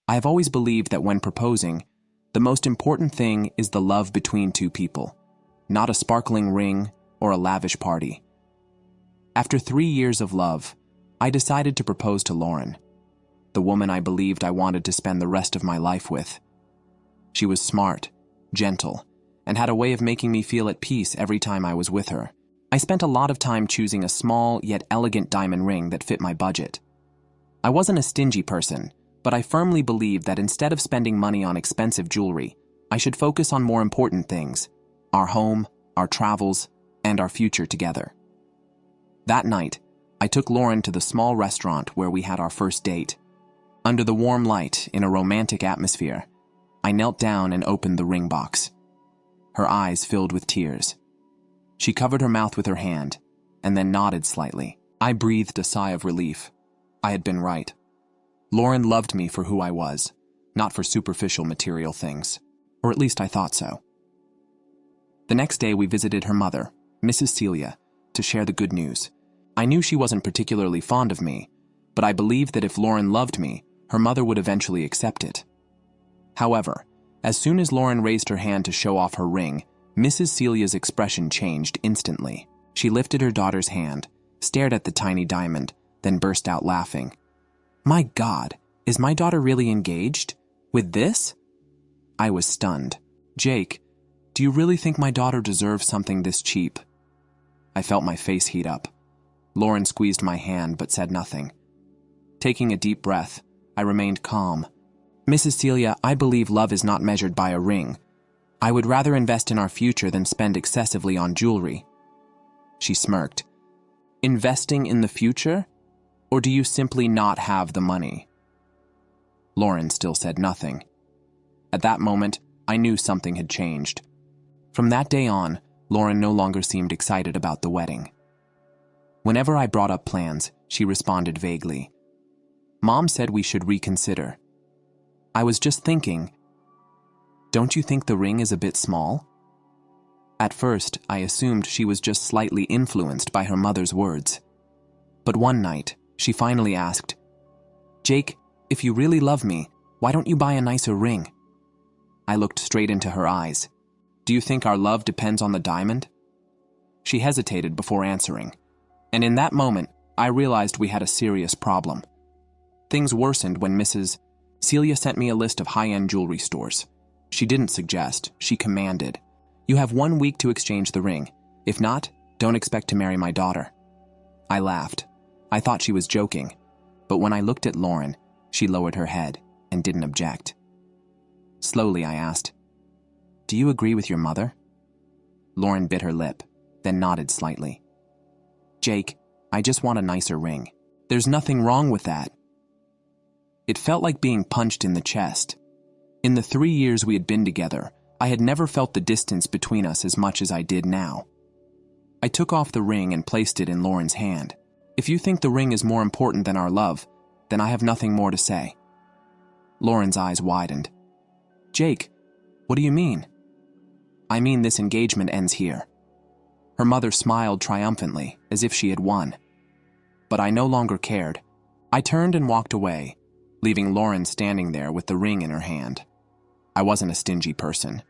I have always believed that when proposing, the most important thing is the love between two people, not a sparkling ring or a lavish party. After 3 years of love, I decided to propose to Lauren, the woman I believed I wanted to spend the rest of my life with. She was smart, gentle, and had a way of making me feel at peace every time I was with her. I spent a lot of time choosing a small yet elegant diamond ring that fit my budget. I wasn't a stingy person, but I firmly believed that instead of spending money on expensive jewelry, I should focus on more important things: our home, our travels, and our future together. That night, I took Lauren to the small restaurant where we had our first date. Under the warm light, in a romantic atmosphere, I knelt down and opened the ring box. Her eyes filled with tears. She covered her mouth with her hand, and then nodded slightly. I breathed a sigh of relief. I had been right. Lauren loved me for who I was, not for superficial material things. Or at least I thought so. The next day we visited her mother, Mrs. Celia, to share the good news. I knew she wasn't particularly fond of me, but I believed that if Lauren loved me, her mother would eventually accept it. However, as soon as Lauren raised her hand to show off her ring, Mrs. Celia's expression changed instantly. She lifted her daughter's hand, stared at the tiny diamond, then burst out laughing. "My God, is my daughter really engaged? With this?" I was stunned. "Jake, do you really think my daughter deserves something this cheap?" I felt my face heat up. Lauren squeezed my hand but said nothing. Taking a deep breath, I remained calm. "Mrs. Celia, I believe love is not measured by a ring. I would rather invest in our future than spend excessively on jewelry." She smirked. "Investing in the future? Or do you simply not have the money?" Lauren still said nothing. At that moment, I knew something had changed. From that day on, Lauren no longer seemed excited about the wedding. Whenever I brought up plans, she responded vaguely. "Mom said we should reconsider." I was just thinking, "Don't you think the ring is a bit small?" At first, I assumed she was just slightly influenced by her mother's words. But one night, she finally asked, "Jake, if you really love me, why don't you buy a nicer ring?" I looked straight into her eyes. "Do you think our love depends on the diamond?" She hesitated before answering, and in that moment, I realized we had a serious problem. Things worsened when Mrs. Celia sent me a list of high-end jewelry stores. She didn't suggest, she commanded, "You have 1 week to exchange the ring. If not, don't expect to marry my daughter." I laughed. I thought she was joking, but when I looked at Lauren, she lowered her head and didn't object. Slowly, I asked, "Do you agree with your mother?" Lauren bit her lip, then nodded slightly. "Jake, I just want a nicer ring. There's nothing wrong with that." It felt like being punched in the chest. In the 3 years we had been together, I had never felt the distance between us as much as I did now. I took off the ring and placed it in Lauren's hand. "If you think the ring is more important than our love, then I have nothing more to say." Lauren's eyes widened. "Jake, what do you mean?" "I mean this engagement ends here." Her mother smiled triumphantly, as if she had won. But I no longer cared. I turned and walked away, leaving Lauren standing there with the ring in her hand. I wasn't a stingy person.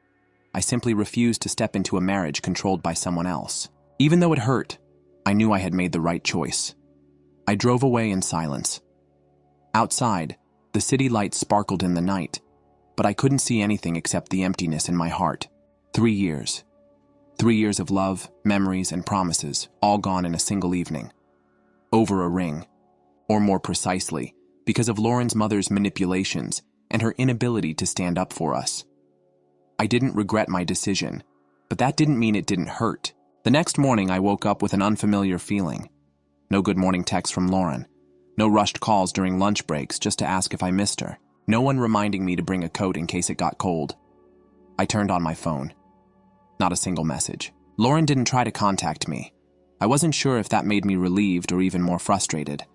I simply refused to step into a marriage controlled by someone else. Even though it hurt, I knew I had made the right choice. I drove away in silence. Outside, the city lights sparkled in the night, but I couldn't see anything except the emptiness in my heart. 3 years. 3 years of love, memories, and promises, all gone in a single evening. Over a ring. Or more precisely, because of Lauren's mother's manipulations and her inability to stand up for us. I didn't regret my decision, but that didn't mean it didn't hurt. The next morning, I woke up with an unfamiliar feeling. No good morning text from Lauren. No rushed calls during lunch breaks just to ask if I missed her. No one reminding me to bring a coat in case it got cold. I turned on my phone. Not a single message. Lauren didn't try to contact me. I wasn't sure if that made me relieved or even more frustrated.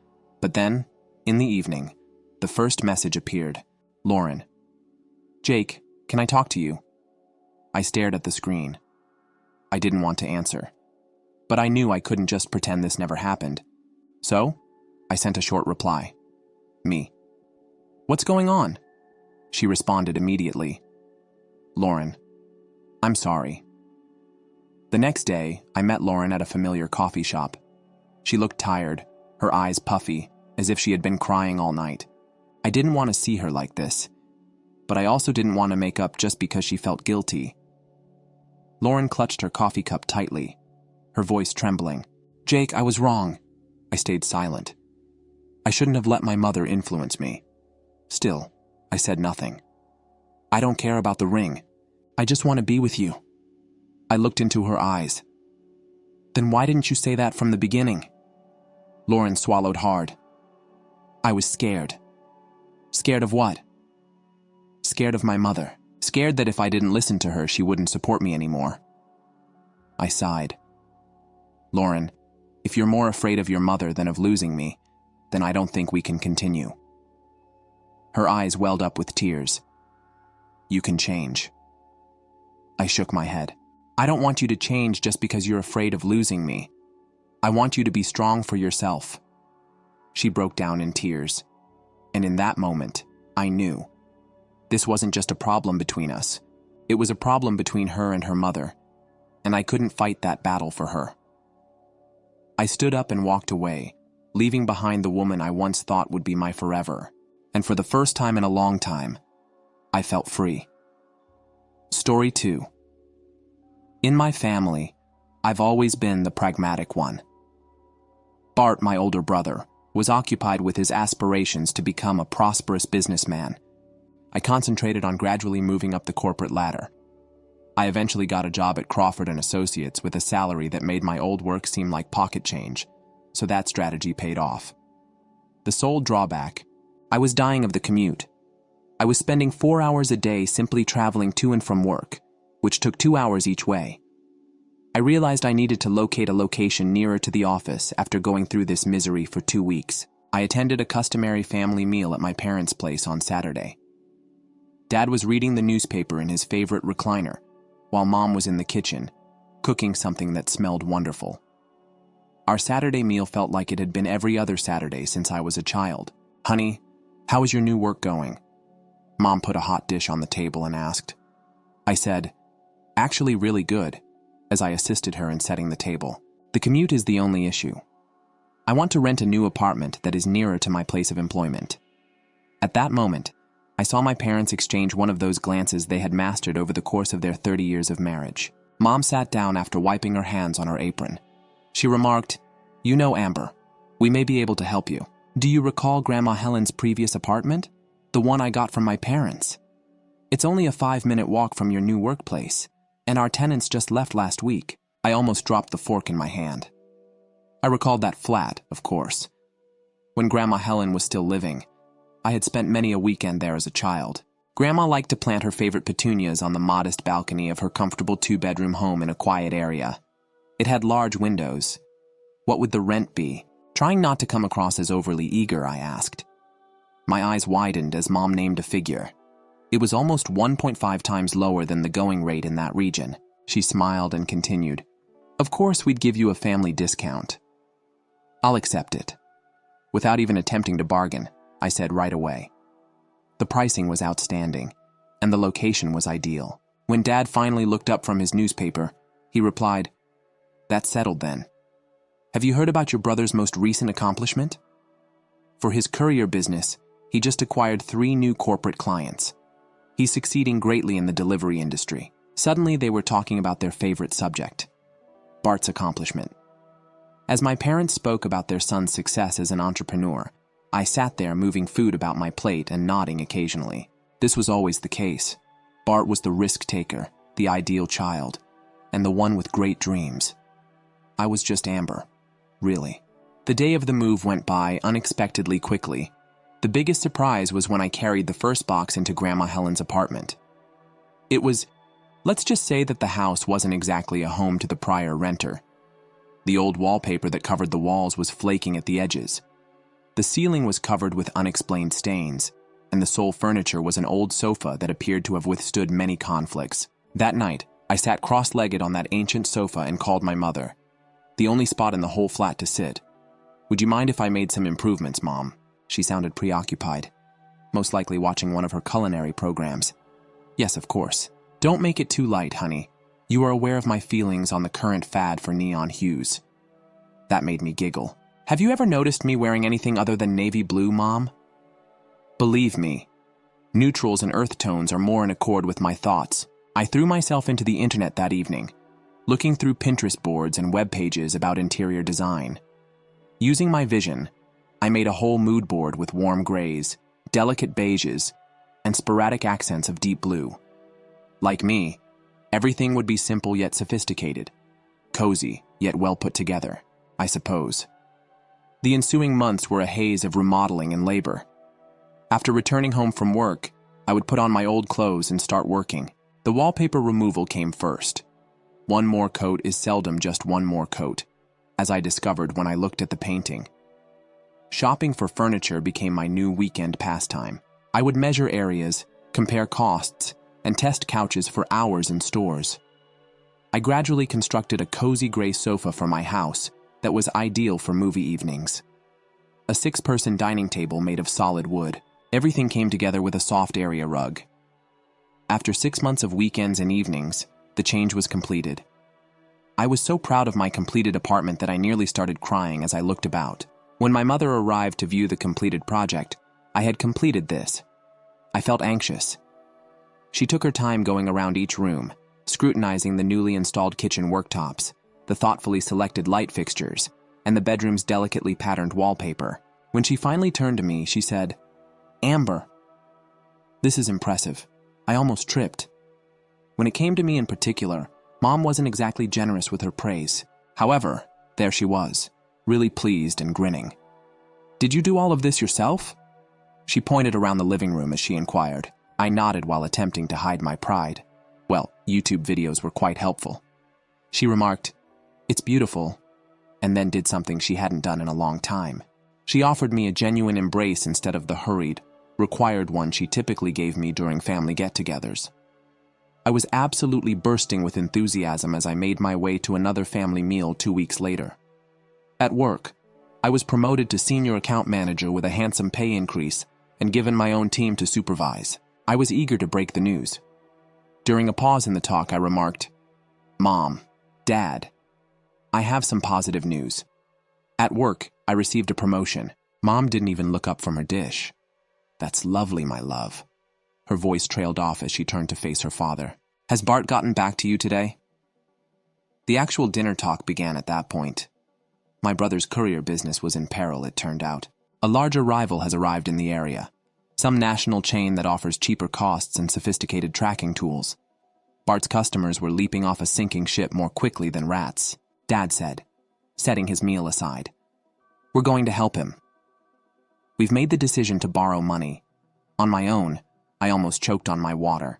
But then, in the evening, the first message appeared. Lauren. "Jake, can I talk to you?" I stared at the screen. I didn't want to answer. But I knew I couldn't just pretend this never happened. So, I sent a short reply. "Me." "What's going on?" She responded immediately. "Lauren, I'm sorry." The next day, I met Lauren at a familiar coffee shop. She looked tired, her eyes puffy, as if she had been crying all night. I didn't want to see her like this, but I also didn't want to make up just because she felt guilty. Lauren clutched her coffee cup tightly, her voice trembling. "Jake, I was wrong." I stayed silent. I shouldn't have let my mother influence me. Still, I said nothing. "I don't care about the ring. I just want to be with you." I looked into her eyes. "Then why didn't you say that from the beginning?" Lauren swallowed hard. "I was scared." "Scared of what?" "Scared of my mother. Scared that if I didn't listen to her, she wouldn't support me anymore." I sighed. "Lauren, if you're more afraid of your mother than of losing me, then I don't think we can continue." Her eyes welled up with tears. "You can change." I shook my head. "I don't want you to change just because you're afraid of losing me. I want you to be strong for yourself." She broke down in tears. And in that moment, I knew. This wasn't just a problem between us. It was a problem between her and her mother, and I couldn't fight that battle for her. I stood up and walked away, leaving behind the woman I once thought would be my forever. And for the first time in a long time, I felt free. Story 2. In my family, I've always been the pragmatic one. Bart, my older brother, was occupied with his aspirations to become a prosperous businessman. I concentrated on gradually moving up the corporate ladder. I eventually got a job at Crawford & Associates with a salary that made my old work seem like pocket change, so that strategy paid off. The sole drawback: I was dying of the commute. I was spending 4 hours a day simply traveling to and from work, which took 2 hours each way. I realized I needed to locate a location nearer to the office after going through this misery for 2 weeks. I attended a customary family meal at my parents' place on Saturday. Dad was reading the newspaper in his favorite recliner, while Mom was in the kitchen, cooking something that smelled wonderful. Our Saturday meal felt like it had been every other Saturday since I was a child. "Honey, how is your new work going?" Mom put a hot dish on the table and asked. I said, "Actually really good," as I assisted her in setting the table. "The commute is the only issue. I want to rent a new apartment that is nearer to my place of employment." At that moment, I saw my parents exchange one of those glances they had mastered over the course of their 30 years of marriage. Mom sat down after wiping her hands on her apron. She remarked, "You know, Amber, we may be able to help you. Do you recall Grandma Helen's previous apartment? The one I got from my parents? It's only a 5-minute walk from your new workplace, and our tenants just left last week." I almost dropped the fork in my hand. I recalled that flat, of course. When Grandma Helen was still living, I had spent many a weekend there as a child. Grandma liked to plant her favorite petunias on the modest balcony of her comfortable 2-bedroom home in a quiet area. It had large windows. What would the rent be? Trying not to come across as overly eager, I asked. My eyes widened as Mom named a figure. It was almost 1.5 times lower than the going rate in that region. She smiled and continued, "Of course we'd give you a family discount." "I'll accept it." Without even attempting to bargain, I said right away. The pricing was outstanding, and the location was ideal. When Dad finally looked up from his newspaper, he replied, "That's settled then. Have you heard about your brother's most recent accomplishment?" For his courier business, he just acquired 3 new corporate clients. He's succeeding greatly in the delivery industry. Suddenly, they were talking about their favorite subject, Bart's accomplishment. As my parents spoke about their son's success as an entrepreneur, I sat there moving food about my plate and nodding occasionally. This was always the case. Bart was the risk-taker, the ideal child, and the one with great dreams. I was just Amber, really. The day of the move went by unexpectedly quickly. The biggest surprise was when I carried the first box into Grandma Helen's apartment. Let's just say that the house wasn't exactly a home to the prior renter. The old wallpaper that covered the walls was flaking at the edges. The ceiling was covered with unexplained stains, and the sole furniture was an old sofa that appeared to have withstood many conflicts. That night, I sat cross-legged on that ancient sofa and called my mother, the only spot in the whole flat to sit. "Would you mind if I made some improvements, Mom?" She sounded preoccupied. most likely watching one of her culinary programs. Yes, of course. Don't make it too light, honey. You are aware of my feelings on the current fad for neon hues. That made me giggle. Have you ever noticed me wearing anything other than navy blue, Mom? Believe me, neutrals and earth tones are more in accord with my thoughts. I threw myself into the internet that evening, looking through Pinterest boards and web pages about interior design. Using my vision, I made a whole mood board with warm grays, delicate beiges, and sporadic accents of deep blue. Like me, everything would be simple yet sophisticated, cozy yet well put together, I suppose. The ensuing months were a haze of remodeling and labor. After returning home from work, I would put on my old clothes and start working. The wallpaper removal came first. One more coat is seldom just one more coat, as I discovered when I looked at the painting. Shopping for furniture became my new weekend pastime. I would measure areas, compare costs, and test couches for hours in stores. I gradually constructed a cozy gray sofa for my house that was ideal for movie evenings. A 6-person dining table made of solid wood. Everything came together with a soft area rug. After 6 months of weekends and evenings, the change was completed. I was so proud of my completed apartment that I nearly started crying as I looked about. When my mother arrived to view the completed project, I had completed this. I felt anxious. She took her time going around each room, scrutinizing the newly installed kitchen worktops, the thoughtfully selected light fixtures, and the bedroom's delicately patterned wallpaper. When she finally turned to me, she said, "Amber, this is impressive. I almost tripped." When it came to me in particular, Mom wasn't exactly generous with her praise. However, there she was, really pleased and grinning. "Did you do all of this yourself?" She pointed around the living room as she inquired. I nodded while attempting to hide my pride. Well, YouTube videos were quite helpful. She remarked, "It's beautiful," and then did something she hadn't done in a long time. She offered me a genuine embrace instead of the hurried, required one she typically gave me during family get-togethers. I was absolutely bursting with enthusiasm as I made my way to another family meal 2 weeks later. At work, I was promoted to senior account manager with a handsome pay increase and given my own team to supervise. I was eager to break the news. During a pause in the talk, I remarked, "Mom, Dad, I have some positive news. At work, I received a promotion." Mom didn't even look up from her dish. "That's lovely, my love." Her voice trailed off as she turned to face her father. "Has Bart gotten back to you today?" The actual dinner talk began at that point. My brother's courier business was in peril, it turned out. A larger rival has arrived in the area. Some national chain that offers cheaper costs and sophisticated tracking tools. Bart's customers were leaping off a sinking ship more quickly than rats, Dad said, setting his meal aside. "We're going to help him. We've made the decision to borrow money. On my own, I almost choked on my water.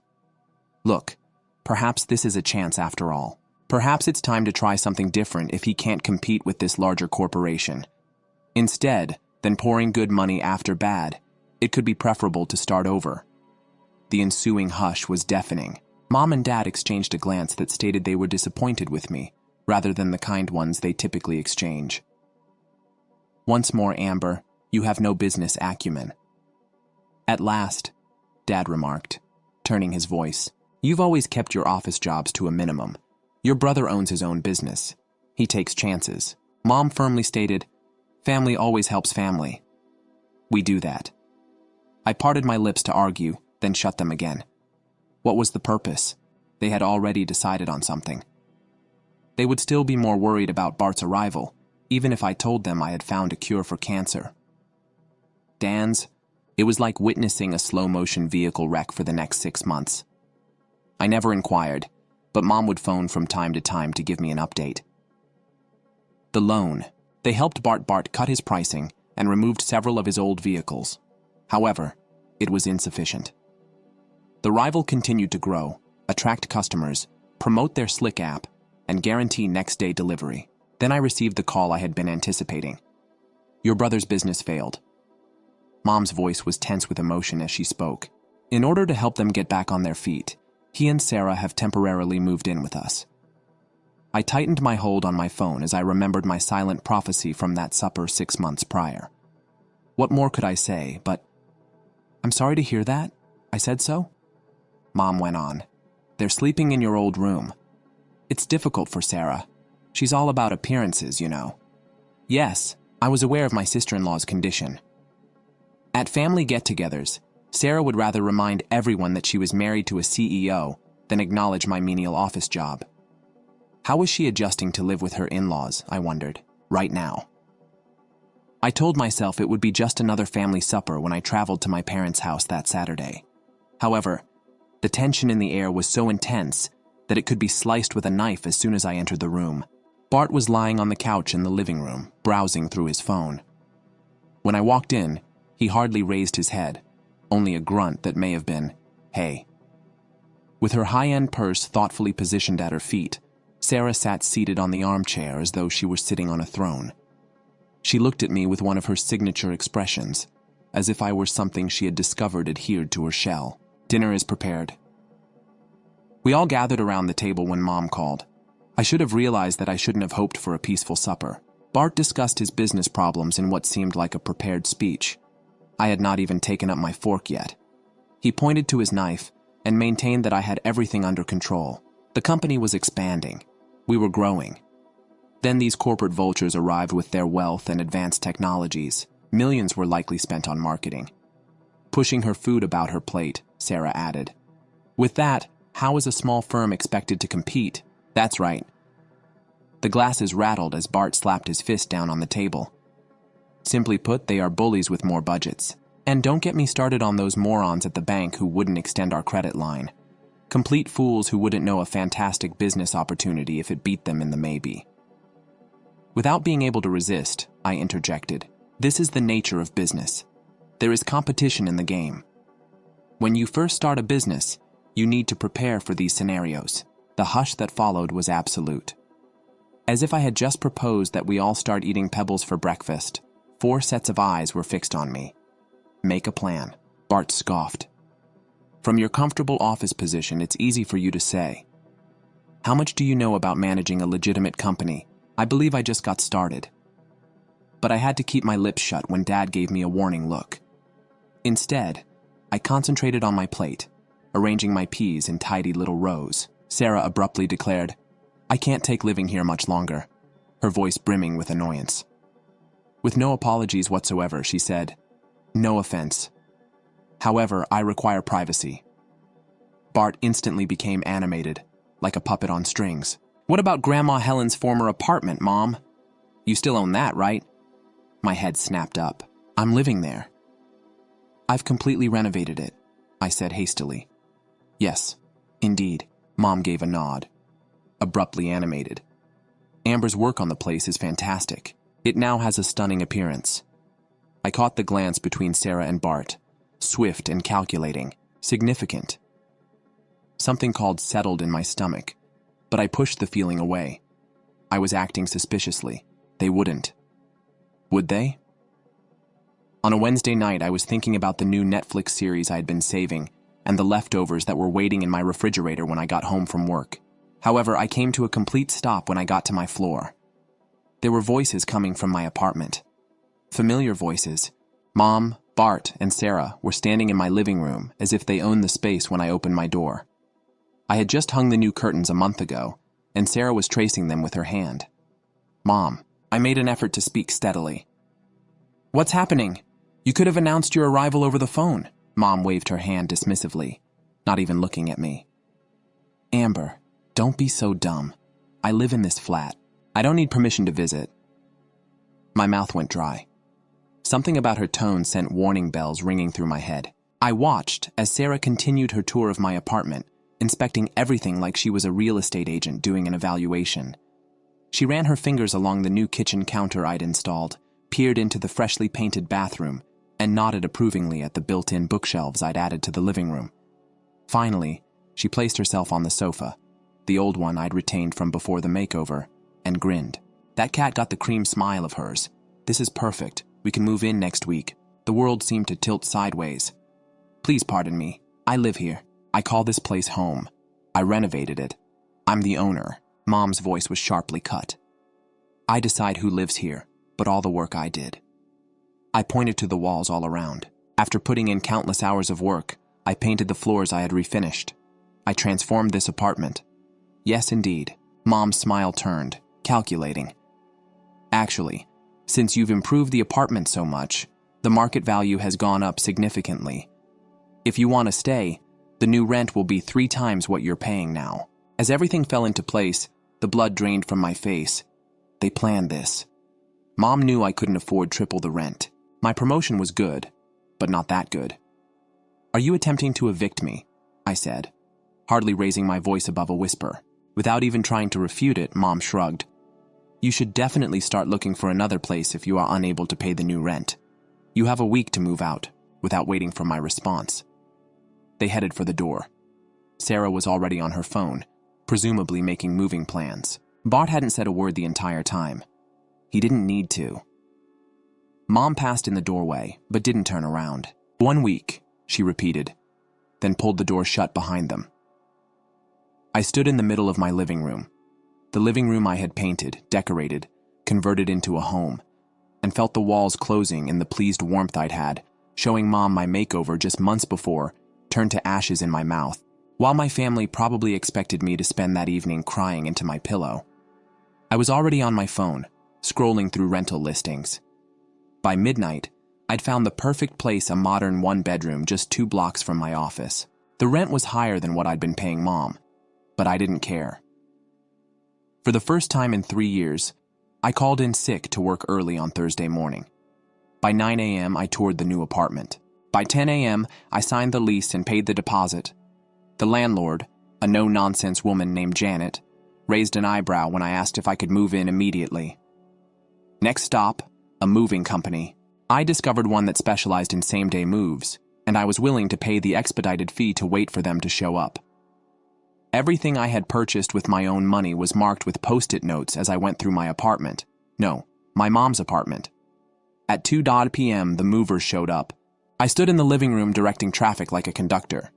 Look, perhaps this is a chance after all. Perhaps it's time to try something different if he can't compete with this larger corporation. Instead, than pouring good money after bad, it could be preferable to start over." The ensuing hush was deafening. Mom and Dad exchanged a glance that stated they were disappointed with me, rather than the kind ones they typically exchange. "Once more, Amber, you have no business acumen." "At last," Dad remarked, turning his voice. "You've always kept your office jobs to a minimum. Your brother owns his own business. He takes chances." Mom firmly stated, "Family always helps family. We do that." I parted my lips to argue, then shut them again. What was the purpose? They had already decided on something. They would still be more worried about Bart's arrival, even if I told them I had found a cure for cancer. Dan's, it was like witnessing a slow-motion vehicle wreck for the next 6 months. I never inquired, but Mom would phone from time to time to give me an update. The loan. They helped Bart cut his pricing and removed several of his old vehicles. However, it was insufficient. The rival continued to grow, attract customers, promote their slick app, and guarantee next-day delivery. Then I received the call I had been anticipating. "Your brother's business failed." Mom's voice was tense with emotion as she spoke. "In order to help them get back on their feet, he and Sarah have temporarily moved in with us." I tightened my hold on my phone as I remembered my silent prophecy from that supper 6 months prior. What more could I say, but I'm sorry to hear that. I said so. Mom went on. They're sleeping in your old room. It's difficult for Sarah. She's all about appearances, you know. Yes, I was aware of my sister-in-law's condition. At family get-togethers, Sarah would rather remind everyone that she was married to a CEO than acknowledge my menial office job. How was she adjusting to live with her in-laws, I wondered, right now? I told myself it would be just another family supper when I traveled to my parents' house that Saturday. However, the tension in the air was so intense that it could be sliced with a knife as soon as I entered the room. Bart was lying on the couch in the living room, browsing through his phone. When I walked in, he hardly raised his head, only a grunt that may have been, "Hey." With her high-end purse thoughtfully positioned at her feet, Sarah sat seated on the armchair as though she were sitting on a throne. She looked at me with one of her signature expressions, as if I were something she had discovered adhered to her shell. "Dinner is prepared." We all gathered around the table when Mom called. I should have realized that I shouldn't have hoped for a peaceful supper. Bart discussed his business problems in what seemed like a prepared speech. I had not even taken up my fork yet. He pointed to his knife and maintained that I had everything under control. The company was expanding. We were growing. Then these corporate vultures arrived with their wealth and advanced technologies. Millions were likely spent on marketing. Pushing her food about her plate, Sarah added. With that, how is a small firm expected to compete? That's right. The glasses rattled as Bart slapped his fist down on the table. Simply put, they are bullies with more budgets. And don't get me started on those morons at the bank who wouldn't extend our credit line. Complete fools who wouldn't know a fantastic business opportunity if it beat them in the maybe. Without being able to resist, I interjected. This is the nature of business. There is competition in the game. When you first start a business, you need to prepare for these scenarios. The hush that followed was absolute. As if I had just proposed that we all start eating pebbles for breakfast, 4 sets of eyes were fixed on me. Make a plan, Bart scoffed. From your comfortable office position, it's easy for you to say. How much do you know about managing a legitimate company? I believe I just got started. But I had to keep my lips shut when Dad gave me a warning look. Instead, I concentrated on my plate, arranging my peas in tidy little rows. Sarah abruptly declared, "I can't take living here much longer," her voice brimming with annoyance. With no apologies whatsoever, she said, "No offense. However, I require privacy." Bart instantly became animated, like a puppet on strings. "What about Grandma Helen's former apartment, Mom? You still own that, right?" My head snapped up. "I'm living there." "I've completely renovated it," I said hastily. "Yes, indeed." Mom gave a nod, abruptly animated. "Amber's work on the place is fantastic. It now has a stunning appearance." I caught the glance between Sarah and Bart, swift and calculating, significant. Something called settled in my stomach, but I pushed the feeling away. I was acting suspiciously. They wouldn't. Would they? On a Wednesday night, I was thinking about the new Netflix series I had been saving and the leftovers that were waiting in my refrigerator when I got home from work. However, I came to a complete stop when I got to my floor. There were voices coming from my apartment. Familiar voices. Mom, Bart, and Sarah were standing in my living room as if they owned the space when I opened my door. I had just hung the new curtains a month ago, and Sarah was tracing them with her hand. "Mom," I made an effort to speak steadily. "What's happening? You could have announced your arrival over the phone." Mom waved her hand dismissively, not even looking at me. "Amber, don't be so dumb. I live in this flat. I don't need permission to visit." My mouth went dry. Something about her tone sent warning bells ringing through my head. I watched as Sarah continued her tour of my apartment, inspecting everything like she was a real estate agent doing an evaluation. She ran her fingers along the new kitchen counter I'd installed, peered into the freshly painted bathroom, and nodded approvingly at the built-in bookshelves I'd added to the living room. Finally, she placed herself on the sofa, the old one I'd retained from before the makeover, and grinned. "That cat got the cream smile of hers. This is perfect. We can move in next week." The world seemed to tilt sideways. "Please pardon me. I live here. I call this place home. I renovated it. I'm the owner." Mom's voice was sharply cut. "I decide who lives here, but all the work I did." I pointed to the walls all around. After putting in countless hours of work, I painted the floors I had refinished. I transformed this apartment. Yes, indeed. Mom's smile turned, calculating. Actually, since you've improved the apartment so much, the market value has gone up significantly. If you want to stay, the new rent will be 3 times what you're paying now. As everything fell into place, the blood drained from my face. They planned this. Mom knew I couldn't afford triple the rent. My promotion was good, but not that good. "Are you attempting to evict me?" I said, hardly raising my voice above a whisper. Without even trying to refute it, Mom shrugged. "You should definitely start looking for another place if you are unable to pay the new rent. You have a week to move out," without waiting for my response. They headed for the door. Sarah was already on her phone, presumably making moving plans. Bart hadn't said a word the entire time. He didn't need to. Mom passed in the doorway, but didn't turn around. "1 week," she repeated, then pulled the door shut behind them. I stood in the middle of my living room. The living room I had painted, decorated, converted into a home, and felt the walls closing in the pleased warmth I'd had, showing Mom my makeover just months before turned to ashes in my mouth, while my family probably expected me to spend that evening crying into my pillow. I was already on my phone, scrolling through rental listings. By midnight, I'd found the perfect place, a modern 1-bedroom just 2 blocks from my office. The rent was higher than what I'd been paying Mom, but I didn't care. For the first time in 3 years, I called in sick to work early on Thursday morning. By 9 a.m., I toured the new apartment. By 10 a.m., I signed the lease and paid the deposit. The landlord, a no-nonsense woman named Janet, raised an eyebrow when I asked if I could move in immediately. Next stop, a moving company. I discovered one that specialized in same-day moves, and I was willing to pay the expedited fee to wait for them to show up. Everything I had purchased with my own money was marked with post-it notes as I went through my apartment. No, my mom's apartment. At 2 p.m., the movers showed up. I stood in the living room directing traffic like a conductor.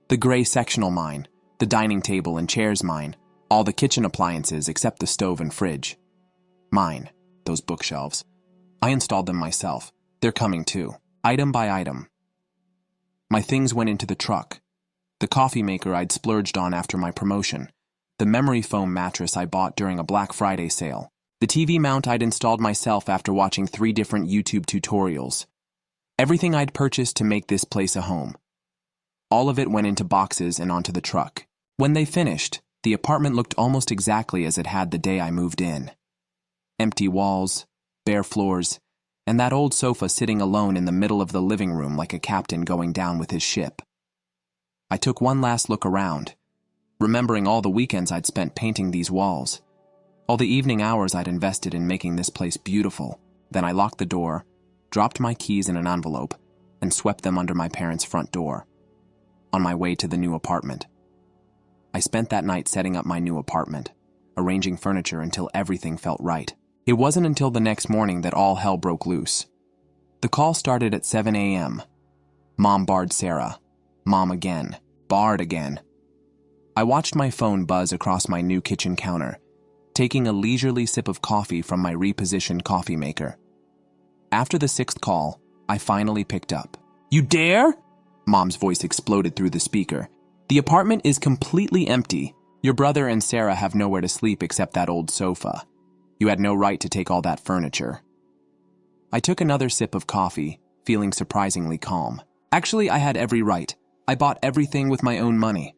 The gray sectional mine, the dining table and chairs mine, all the kitchen appliances except the stove and fridge. Mine, those bookshelves. I installed them myself. They're coming too, item by item. My things went into the truck. The coffee maker I'd splurged on after my promotion. The memory foam mattress I bought during a Black Friday sale. The TV mount I'd installed myself after watching 3 different YouTube tutorials. Everything I'd purchased to make this place a home. All of it went into boxes and onto the truck. When they finished, the apartment looked almost exactly as it had the day I moved in. Empty walls, bare floors, and that old sofa sitting alone in the middle of the living room like a captain going down with his ship. I took one last look around, remembering all the weekends I'd spent painting these walls, all the evening hours I'd invested in making this place beautiful. Then I locked the door, dropped my keys in an envelope, and swept them under my parents' front door. On my way to the new apartment. I spent that night setting up my new apartment, arranging furniture until everything felt right. It wasn't until the next morning that all hell broke loose. The call started at 7 a.m. Mom barred Sarah. Mom again. Barred again. I watched my phone buzz across my new kitchen counter, taking a leisurely sip of coffee from my repositioned coffee maker. After the 6th call, I finally picked up. "You dare?" Mom's voice exploded through the speaker. "The apartment is completely empty. Your brother and Sarah have nowhere to sleep except that old sofa. You had no right to take all that furniture." I took another sip of coffee, feeling surprisingly calm. Actually, I had every right. I bought everything with my own money.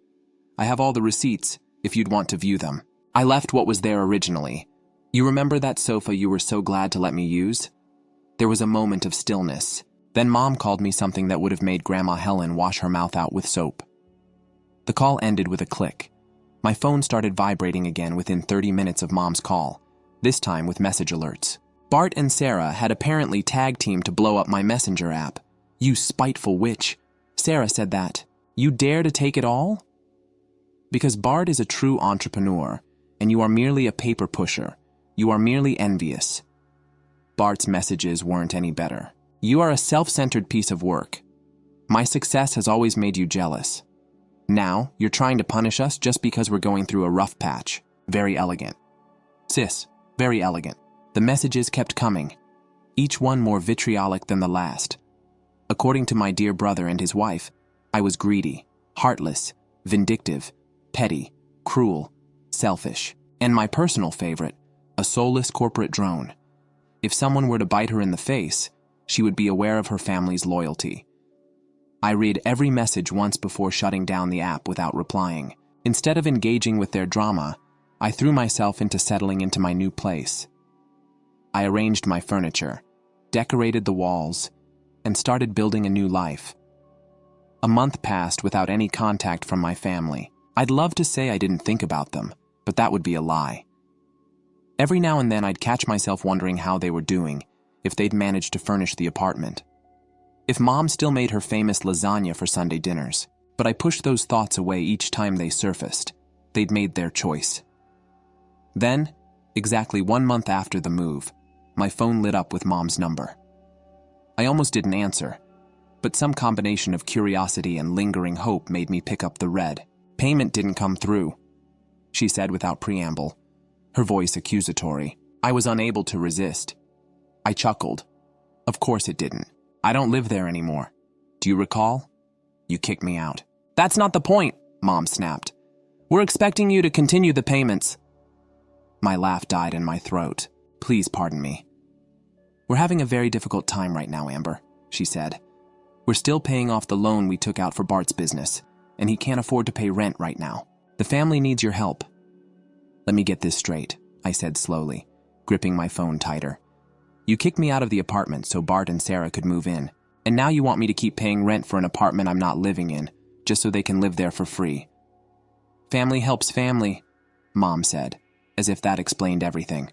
I have all the receipts, if you'd want to view them. I left what was there originally. You remember that sofa you were so glad to let me use? There was a moment of stillness. Then Mom called me something that would have made Grandma Helen wash her mouth out with soap. The call ended with a click. My phone started vibrating again within 30 minutes of Mom's call, this time with message alerts. Bart and Sarah had apparently tag-teamed to blow up my messenger app. "You spiteful witch." Sarah said that. "You dare to take it all?" Because Bart is a true entrepreneur, and you are merely a paper pusher. You are merely envious. Bart's messages weren't any better. "You are a self-centered piece of work. My success has always made you jealous. Now, you're trying to punish us just because we're going through a rough patch. Very elegant. Sis, very elegant." The messages kept coming, each one more vitriolic than the last. According to my dear brother and his wife, I was greedy, heartless, vindictive, petty, cruel, selfish, and my personal favorite, a soulless corporate drone. If someone were to bite her in the face, she would be aware of her family's loyalty. I read every message once before shutting down the app without replying. Instead of engaging with their drama, I threw myself into settling into my new place. I arranged my furniture, decorated the walls, and started building a new life. A month passed without any contact from my family. I'd love to say I didn't think about them, but that would be a lie. Every now and then I'd catch myself wondering how they were doing, if they'd managed to furnish the apartment. If Mom still made her famous lasagna for Sunday dinners, but I pushed those thoughts away each time they surfaced. They'd made their choice. Then, exactly 1 month after the move, my phone lit up with Mom's number. I almost didn't answer, but some combination of curiosity and lingering hope made me pick up the red. "Payment didn't come through," she said without preamble, her voice accusatory. I was unable to resist. I chuckled. Of course it didn't. I don't live there anymore. Do you recall? You kicked me out. "That's not the point," Mom snapped. "We're expecting you to continue the payments." My laugh died in my throat. "Please pardon me." "We're having a very difficult time right now, Amber," she said. "We're still paying off the loan we took out for Bart's business, and he can't afford to pay rent right now. The family needs your help." "Let me get this straight," I said slowly, gripping my phone tighter. "You kicked me out of the apartment so Bart and Sarah could move in, and now you want me to keep paying rent for an apartment I'm not living in, just so they can live there for free." "Family helps family," Mom said, as if that explained everything.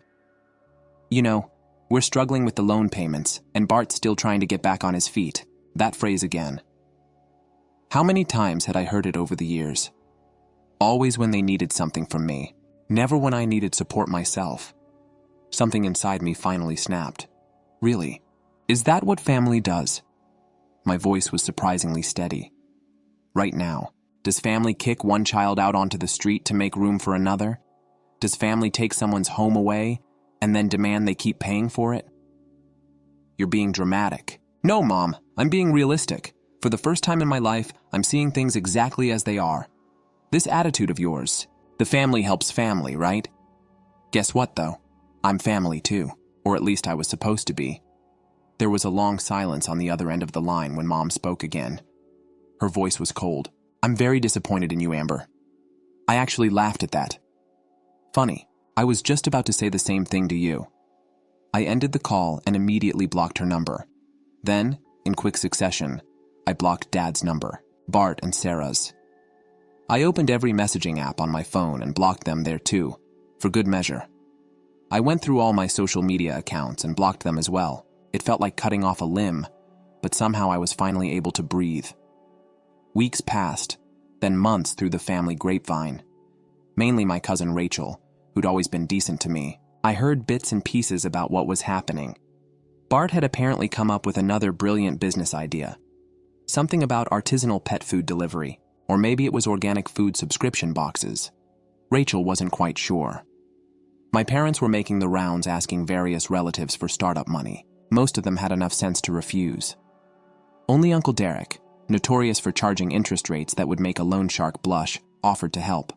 "You know, we're struggling with the loan payments, and Bart's still trying to get back on his feet." That phrase again. How many times had I heard it over the years? Always when they needed something from me, never when I needed support myself. Something inside me finally snapped. Really? Is that what family does? My voice was surprisingly steady. Right now, does family kick one child out onto the street to make room for another? Does family take someone's home away and then demand they keep paying for it? You're being dramatic. No, Mom, I'm being realistic. For the first time in my life, I'm seeing things exactly as they are. This attitude of yours, the family helps family, right? Guess what, though? I'm family too, or at least I was supposed to be. There was a long silence on the other end of the line when Mom spoke again. Her voice was cold. "I'm very disappointed in you, Amber." I actually laughed at that. Funny, I was just about to say the same thing to you. I ended the call and immediately blocked her number. Then, in quick succession, I blocked Dad's number, Bart and Sarah's. I opened every messaging app on my phone and blocked them there too, for good measure. I went through all my social media accounts and blocked them as well. It felt like cutting off a limb, but somehow I was finally able to breathe. Weeks passed, then months through the family grapevine. Mainly my cousin Rachel, who'd always been decent to me. I heard bits and pieces about what was happening. Bart had apparently come up with another brilliant business idea. Something about artisanal pet food delivery, or maybe it was organic food subscription boxes. Rachel wasn't quite sure. My parents were making the rounds asking various relatives for startup money. Most of them had enough sense to refuse. Only Uncle Derek, notorious for charging interest rates that would make a loan shark blush, offered to help.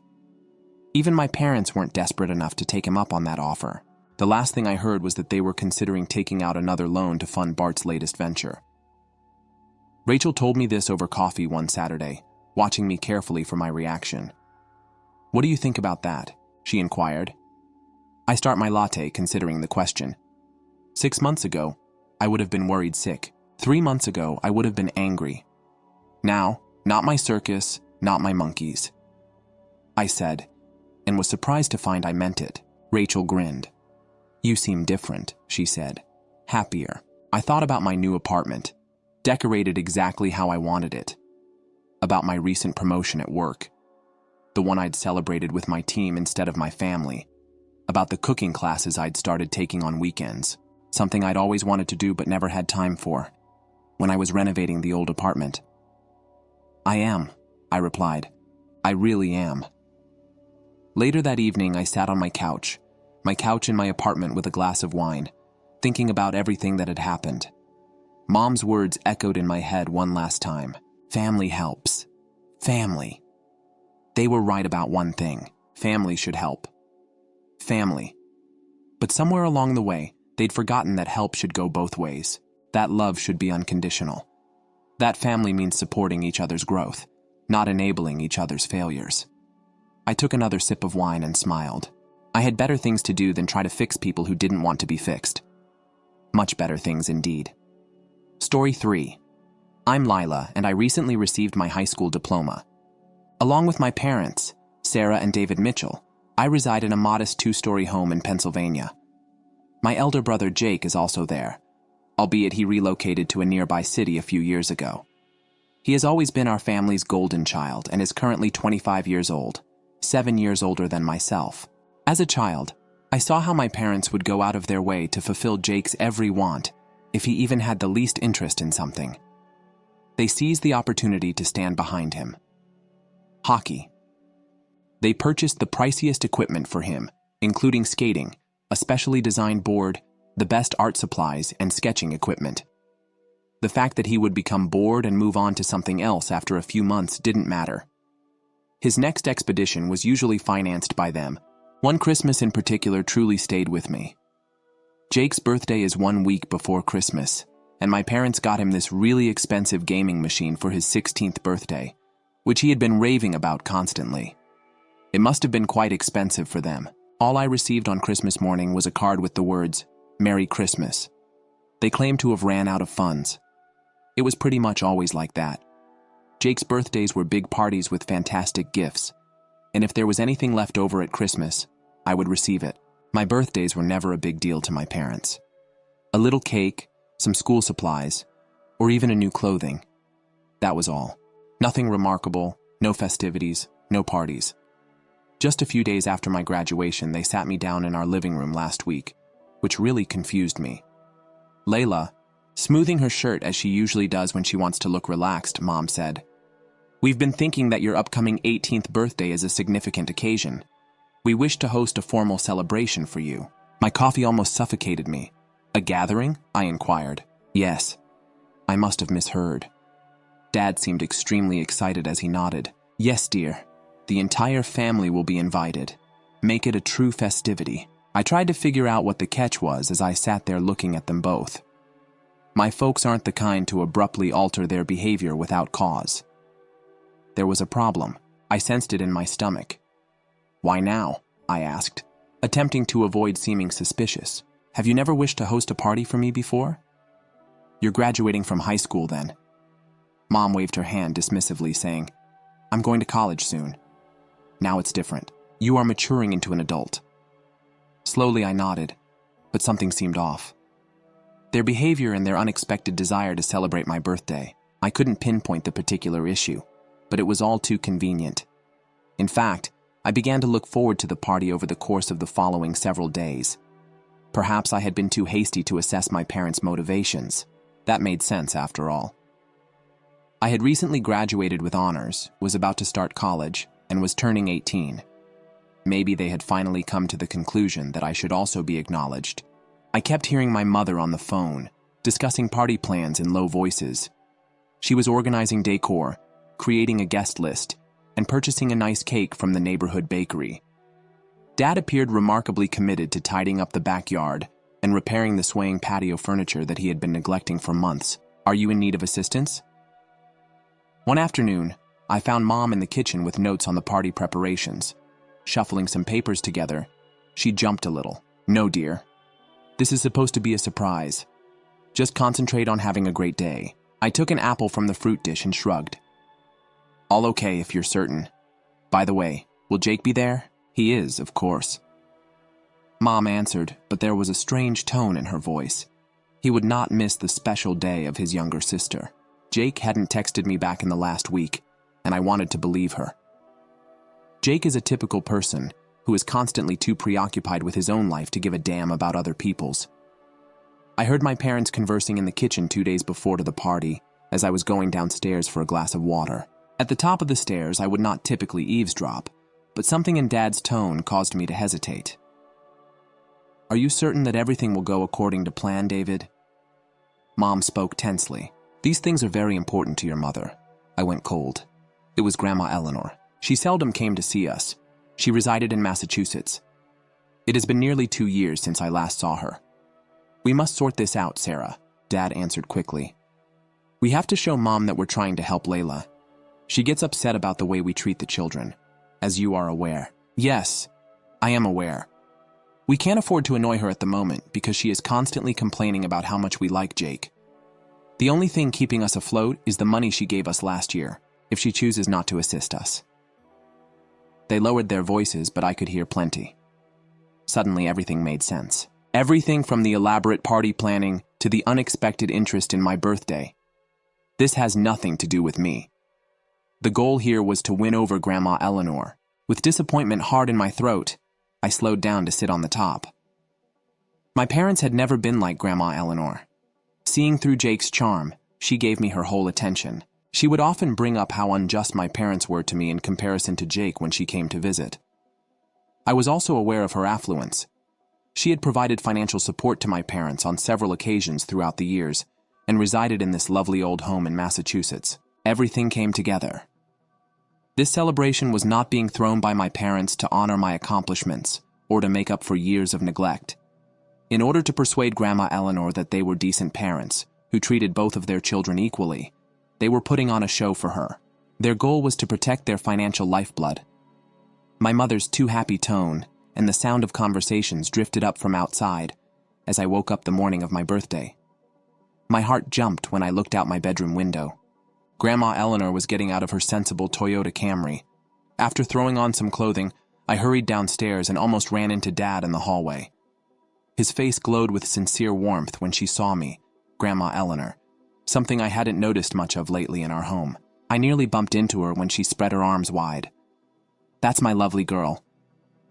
Even my parents weren't desperate enough to take him up on that offer. The last thing I heard was that they were considering taking out another loan to fund Bart's latest venture. Rachel told me this over coffee one Saturday, watching me carefully for my reaction. "What do you think about that?" she inquired. I start my latte considering the question. 6 months ago, I would have been worried sick. 3 months ago, I would have been angry. Now, not my circus, not my monkeys. I said, and was surprised to find I meant it. Rachel grinned. "You seem different," she said. "Happier." I thought about my new apartment, decorated exactly how I wanted it. About my recent promotion at work, the one I'd celebrated with my team instead of my family. About the cooking classes I'd started taking on weekends, something I'd always wanted to do but never had time for, when I was renovating the old apartment. "I am," I replied. "I really am." Later that evening, I sat on my couch in my apartment with a glass of wine, thinking about everything that had happened. Mom's words echoed in my head one last time. Family helps. Family. They were right about one thing. Family should help. Family. But somewhere along the way, they'd forgotten that help should go both ways. That love should be unconditional. That family means supporting each other's growth, not enabling each other's failures. I took another sip of wine and smiled. I had better things to do than try to fix people who didn't want to be fixed. Much better things indeed. Story 3. I'm Lila, and I recently received my high school diploma. Along with my parents, Sarah and David Mitchell, I reside in a modest 2-story home in Pennsylvania. My elder brother Jake is also there, albeit he relocated to a nearby city a few years ago. He has always been our family's golden child and is currently 25 years old, 7 years older than myself. As a child, I saw how my parents would go out of their way to fulfill Jake's every want if he even had the least interest in something. They seized the opportunity to stand behind him. Hockey. They purchased the priciest equipment for him, including skating, a specially designed board, the best art supplies, and sketching equipment. The fact that he would become bored and move on to something else after a few months didn't matter. His next expedition was usually financed by them. One Christmas in particular truly stayed with me. Jake's birthday is 1 week before Christmas, and my parents got him this really expensive gaming machine for his 16th birthday, which he had been raving about constantly. It must have been quite expensive for them. All I received on Christmas morning was a card with the words, "Merry Christmas." They claimed to have ran out of funds. It was pretty much always like that. Jake's birthdays were big parties with fantastic gifts, and if there was anything left over at Christmas, I would receive it. My birthdays were never a big deal to my parents. A little cake, some school supplies, or even a new clothing. That was all. Nothing remarkable, no festivities, no parties. Just a few days after my graduation, they sat me down in our living room last week, which really confused me. Layla, smoothing her shirt as she usually does when she wants to look relaxed, Mom said, "We've been thinking that your upcoming 18th birthday is a significant occasion. We wish to host a formal celebration for you." My coffee almost suffocated me. "A gathering?" I inquired. "Yes." I must have misheard. Dad seemed extremely excited as he nodded. "Yes, dear. The entire family will be invited. Make it a true festivity." I tried to figure out what the catch was as I sat there looking at them both. My folks aren't the kind to abruptly alter their behavior without cause. There was a problem. I sensed it in my stomach. "Why now?" I asked, attempting to avoid seeming suspicious. "Have you never wished to host a party for me before?" "You're graduating from high school then." Mom waved her hand dismissively, saying, "I'm going to college soon. Now it's different. You are maturing into an adult." Slowly I nodded, but something seemed off. Their behavior and their unexpected desire to celebrate my birthday, I couldn't pinpoint the particular issue, but it was all too convenient. In fact, I began to look forward to the party over the course of the following several days. Perhaps I had been too hasty to assess my parents' motivations. That made sense after all. I had recently graduated with honors, was about to start college, and was turning 18. Maybe they had finally come to the conclusion that I should also be acknowledged. I kept hearing my mother on the phone, discussing party plans in low voices. She was organizing decor, creating a guest list, and purchasing a nice cake from the neighborhood bakery. Dad appeared remarkably committed to tidying up the backyard and repairing the swaying patio furniture that he had been neglecting for months. "Are you in need of assistance?" One afternoon, I found Mom in the kitchen with notes on the party preparations. Shuffling some papers together, she jumped a little. "No, dear. This is supposed to be a surprise. Just concentrate on having a great day." I took an apple from the fruit dish and shrugged. "All okay if you're certain. By the way, will Jake be there?" "He is, of course." Mom answered, but there was a strange tone in her voice. He would not miss the special day of his younger sister. Jake hadn't texted me back in the last week, and I wanted to believe her. Jake is a typical person who is constantly too preoccupied with his own life to give a damn about other people's. I heard my parents conversing in the kitchen 2 days before to the party as I was going downstairs for a glass of water. At the top of the stairs, I would not typically eavesdrop, but something in Dad's tone caused me to hesitate. "Are you certain that everything will go according to plan, David?" Mom spoke tensely. These things are very important to your mother. I went cold. It was Grandma Eleanor. She seldom came to see us. She resided in Massachusetts. It has been nearly 2 years since I last saw her. We must sort this out, Sarah, Dad answered quickly. We have to show Mom that we're trying to help Layla. She gets upset about the way we treat the children, as you are aware. Yes, I am aware. We can't afford to annoy her at the moment because she is constantly complaining about how much we like Jake. The only thing keeping us afloat is the money she gave us last year, if she chooses not to assist us. They lowered their voices, but I could hear plenty. Suddenly everything made sense. Everything from the elaborate party planning to the unexpected interest in my birthday. This has nothing to do with me. The goal here was to win over Grandma Eleanor. With disappointment hard in my throat, I slowed down to sit on the top. My parents had never been like Grandma Eleanor. Seeing through Jake's charm, she gave me her whole attention. She would often bring up how unjust my parents were to me in comparison to Jake when she came to visit. I was also aware of her affluence. She had provided financial support to my parents on several occasions throughout the years and resided in this lovely old home in Massachusetts. Everything came together. This celebration was not being thrown by my parents to honor my accomplishments or to make up for years of neglect. In order to persuade Grandma Eleanor that they were decent parents who treated both of their children equally, they were putting on a show for her. Their goal was to protect their financial lifeblood. My mother's too happy tone and the sound of conversations drifted up from outside as I woke up the morning of my birthday. My heart jumped when I looked out my bedroom window. Grandma Eleanor was getting out of her sensible Toyota Camry. After throwing on some clothing, I hurried downstairs and almost ran into Dad in the hallway. His face glowed with sincere warmth when she saw me, Grandma Eleanor, something I hadn't noticed much of lately in our home. I nearly bumped into her when she spread her arms wide. That's my lovely girl.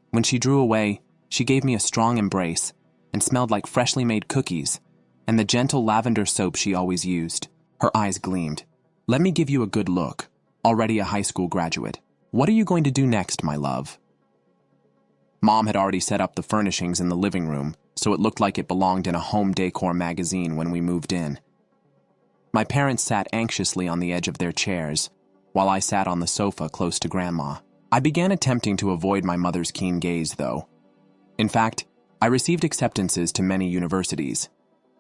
When she drew away, she gave me a strong embrace and smelled like freshly made cookies and the gentle lavender soap she always used. Her eyes gleamed. Let me give you a good look. Already a high school graduate. What are you going to do next, my love? Mom had already set up the furnishings in the living room, so it looked like it belonged in a home decor magazine when we moved in. My parents sat anxiously on the edge of their chairs, while I sat on the sofa close to Grandma. I began attempting to avoid my mother's keen gaze, though. In fact, I received acceptances to many universities.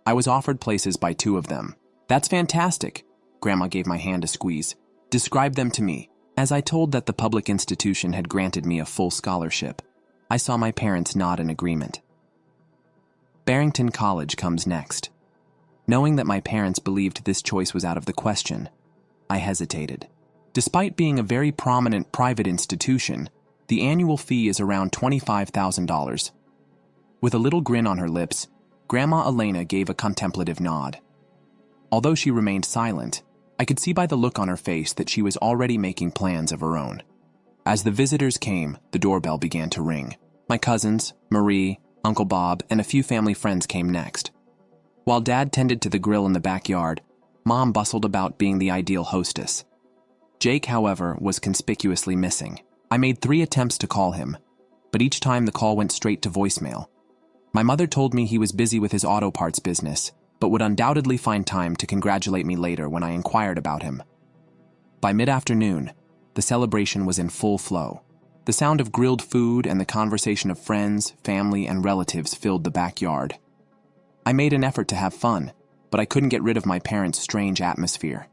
I was offered places by 2 of them. That's fantastic. Grandma gave my hand a squeeze. Describe them to me. As I told that the public institution had granted me a full scholarship, I saw my parents nod in agreement. Barrington College comes next. Knowing that my parents believed this choice was out of the question, I hesitated. Despite being a very prominent private institution, the annual fee is around $25,000. With a little grin on her lips, Grandma Elena gave a contemplative nod. Although she remained silent, I could see by the look on her face that she was already making plans of her own. As the visitors came, the doorbell began to ring. My cousins, Marie, Uncle Bob, and a few family friends came next. While Dad tended to the grill in the backyard, Mom bustled about being the ideal hostess. Jake, however, was conspicuously missing. I made 3 attempts to call him, but each time the call went straight to voicemail. My mother told me he was busy with his auto parts business, but would undoubtedly find time to congratulate me later when I inquired about him. By mid-afternoon, the celebration was in full flow. The sound of grilled food and the conversation of friends, family, and relatives filled the backyard. I made an effort to have fun, but I couldn't get rid of my parents' strange atmosphere.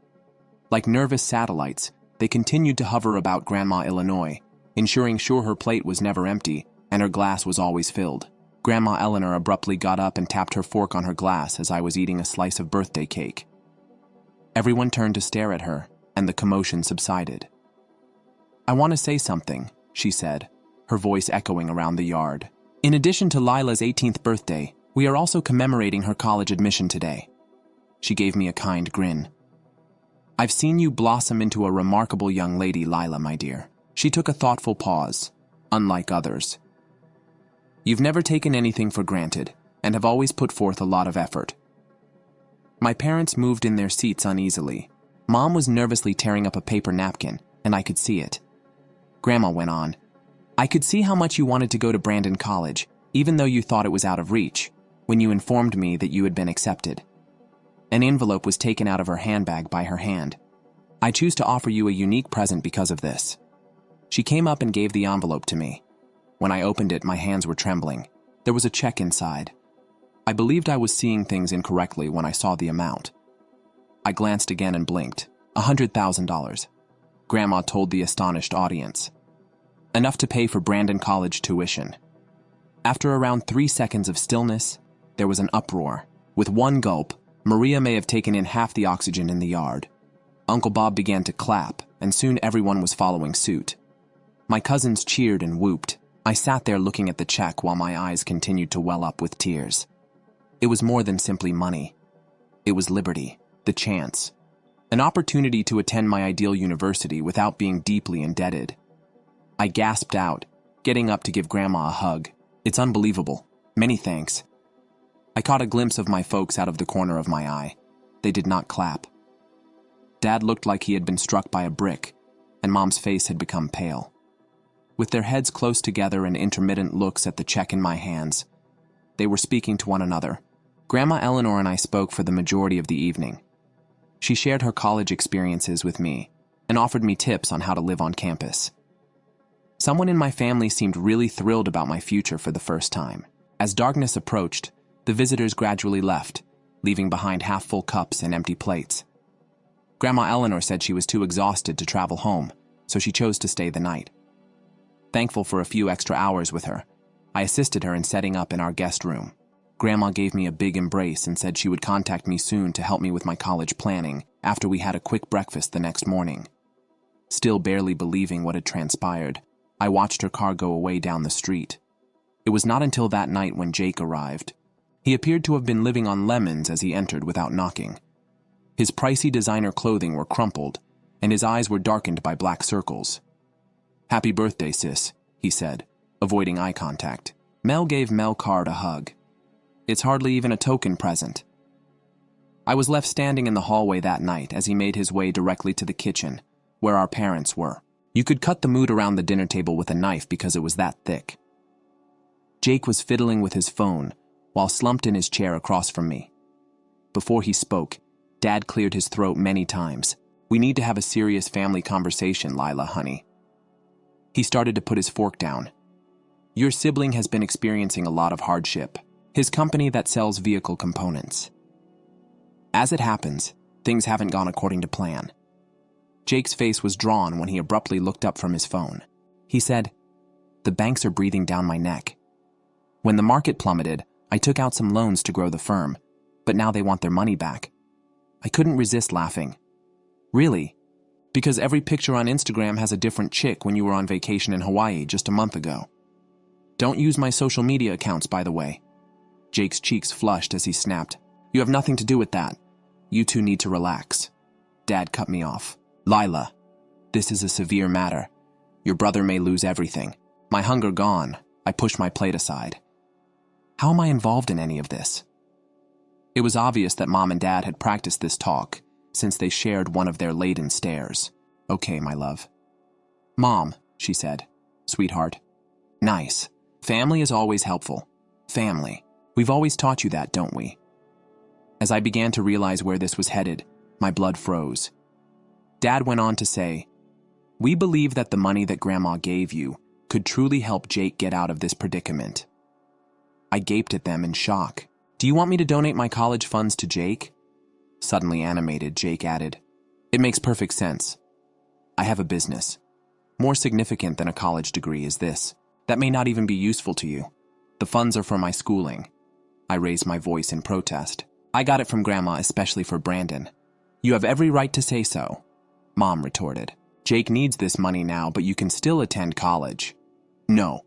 Like nervous satellites, they continued to hover about Grandma Illinois, ensuring sure her plate was never empty and her glass was always filled. Grandma Eleanor abruptly got up and tapped her fork on her glass as I was eating a slice of birthday cake. Everyone turned to stare at her, and the commotion subsided. I want to say something, she said, her voice echoing around the yard. In addition to Lila's 18th birthday, we are also commemorating her college admission today. She gave me a kind grin. I've seen you blossom into a remarkable young lady, Lila, my dear. She took a thoughtful pause, unlike others. You've never taken anything for granted and have always put forth a lot of effort. My parents moved in their seats uneasily. Mom was nervously tearing up a paper napkin, and I could see it. Grandma went on. I could see how much you wanted to go to Brandon College, even though you thought it was out of reach, when you informed me that you had been accepted. An envelope was taken out of her handbag by her hand. "I choose to offer you a unique present because of this." She came up and gave the envelope to me. When I opened it, my hands were trembling. There was a check inside. I believed I was seeing things incorrectly when I saw the amount. I glanced again and blinked. $100,000. Grandma told the astonished audience. Enough to pay for Brandon College tuition. After around 3 seconds of stillness, there was an uproar. With one gulp, Maria may have taken in half the oxygen in the yard. Uncle Bob began to clap, and soon everyone was following suit. My cousins cheered and whooped. I sat there looking at the check while my eyes continued to well up with tears. It was more than simply money. It was liberty, the chance, an opportunity to attend my ideal university without being deeply indebted. I gasped out, getting up to give Grandma a hug. "It's unbelievable. Many thanks." I caught a glimpse of my folks out of the corner of my eye. They did not clap. Dad looked like he had been struck by a brick, and Mom's face had become pale. With their heads close together and intermittent looks at the check in my hands, they were speaking to one another. Grandma Eleanor and I spoke for the majority of the evening. She shared her college experiences with me and offered me tips on how to live on campus. Someone in my family seemed really thrilled about my future for the first time. As darkness approached, the visitors gradually left, leaving behind half-full cups and empty plates. Grandma Eleanor said she was too exhausted to travel home, so she chose to stay the night. Thankful for a few extra hours with her, I assisted her in setting up in our guest room. Grandma gave me a big embrace and said she would contact me soon to help me with my college planning after we had a quick breakfast the next morning. Still barely believing what had transpired, I watched her car go away down the street. It was not until that night when Jake arrived. He appeared to have been living on lemons as he entered without knocking. His pricey designer clothing were crumpled, and his eyes were darkened by black circles. "Happy birthday, sis," he said, avoiding eye contact. Mel gave Mel Card a hug. "It's hardly even a token present." I was left standing in the hallway that night as he made his way directly to the kitchen, where our parents were. You could cut the mood around the dinner table with a knife because it was that thick. Jake was fiddling with his phone while slumped in his chair across from me. Before he spoke, Dad cleared his throat many times. "We need to have a serious family conversation, Lila, honey." He started to put his fork down. "Your sibling has been experiencing a lot of hardship. His company that sells vehicle components. As it happens, things haven't gone according to plan." Jake's face was drawn when he abruptly looked up from his phone. He said, "The banks are breathing down my neck. When the market plummeted, I took out some loans to grow the firm, but now they want their money back." I couldn't resist laughing. "Really? Because every picture on Instagram has a different chick when you were on vacation in Hawaii just a month ago. Don't use my social media accounts, by the way." Jake's cheeks flushed as he snapped, "You have nothing to do with that. You two need to relax." Dad cut me off. "Lila, this is a severe matter. Your brother may lose everything." My hunger gone, I pushed my plate aside. How am I involved in any of this? It was obvious that Mom and Dad had practiced this talk since they shared one of their laden stares. "Okay, my love." "Mom," she said, "Sweetheart." "Nice. Family is always helpful. Family. We've always taught you that, don't we?" As I began to realize where this was headed, my blood froze. Dad went on to say, "We believe that the money that Grandma gave you could truly help Jake get out of this predicament." I gaped at them in shock. "Do you want me to donate my college funds to Jake?" Suddenly animated, Jake added, "It makes perfect sense. I have a business. More significant than a college degree is this. That may not even be useful to you. The funds are for my schooling." I raised my voice in protest. "I got it from Grandma, especially for Brandon." "You have every right to say so," Mom retorted. "Jake needs this money now, but you can still attend college." "No."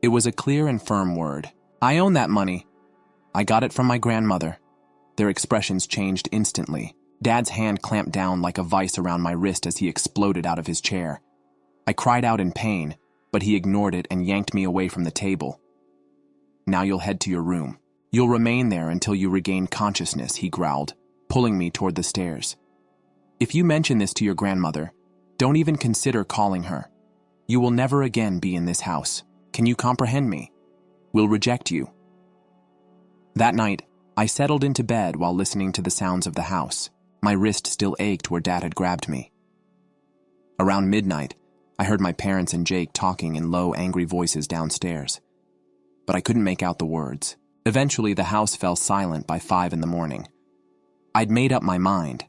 It was a clear and firm word. "I own that money. I got it from my grandmother." Their expressions changed instantly. Dad's hand clamped down like a vice around my wrist as he exploded out of his chair. I cried out in pain, but he ignored it and yanked me away from the table. "Now you'll head to your room. You'll remain there until you regain consciousness," he growled, pulling me toward the stairs. "If you mention this to your grandmother, don't even consider calling her. You will never again be in this house. Can you comprehend me? We'll reject you." That night, I settled into bed while listening to the sounds of the house. My wrist still ached where Dad had grabbed me. Around midnight, I heard my parents and Jake talking in low, angry voices downstairs, but I couldn't make out the words. Eventually, the house fell silent by 5 in the morning. I'd made up my mind.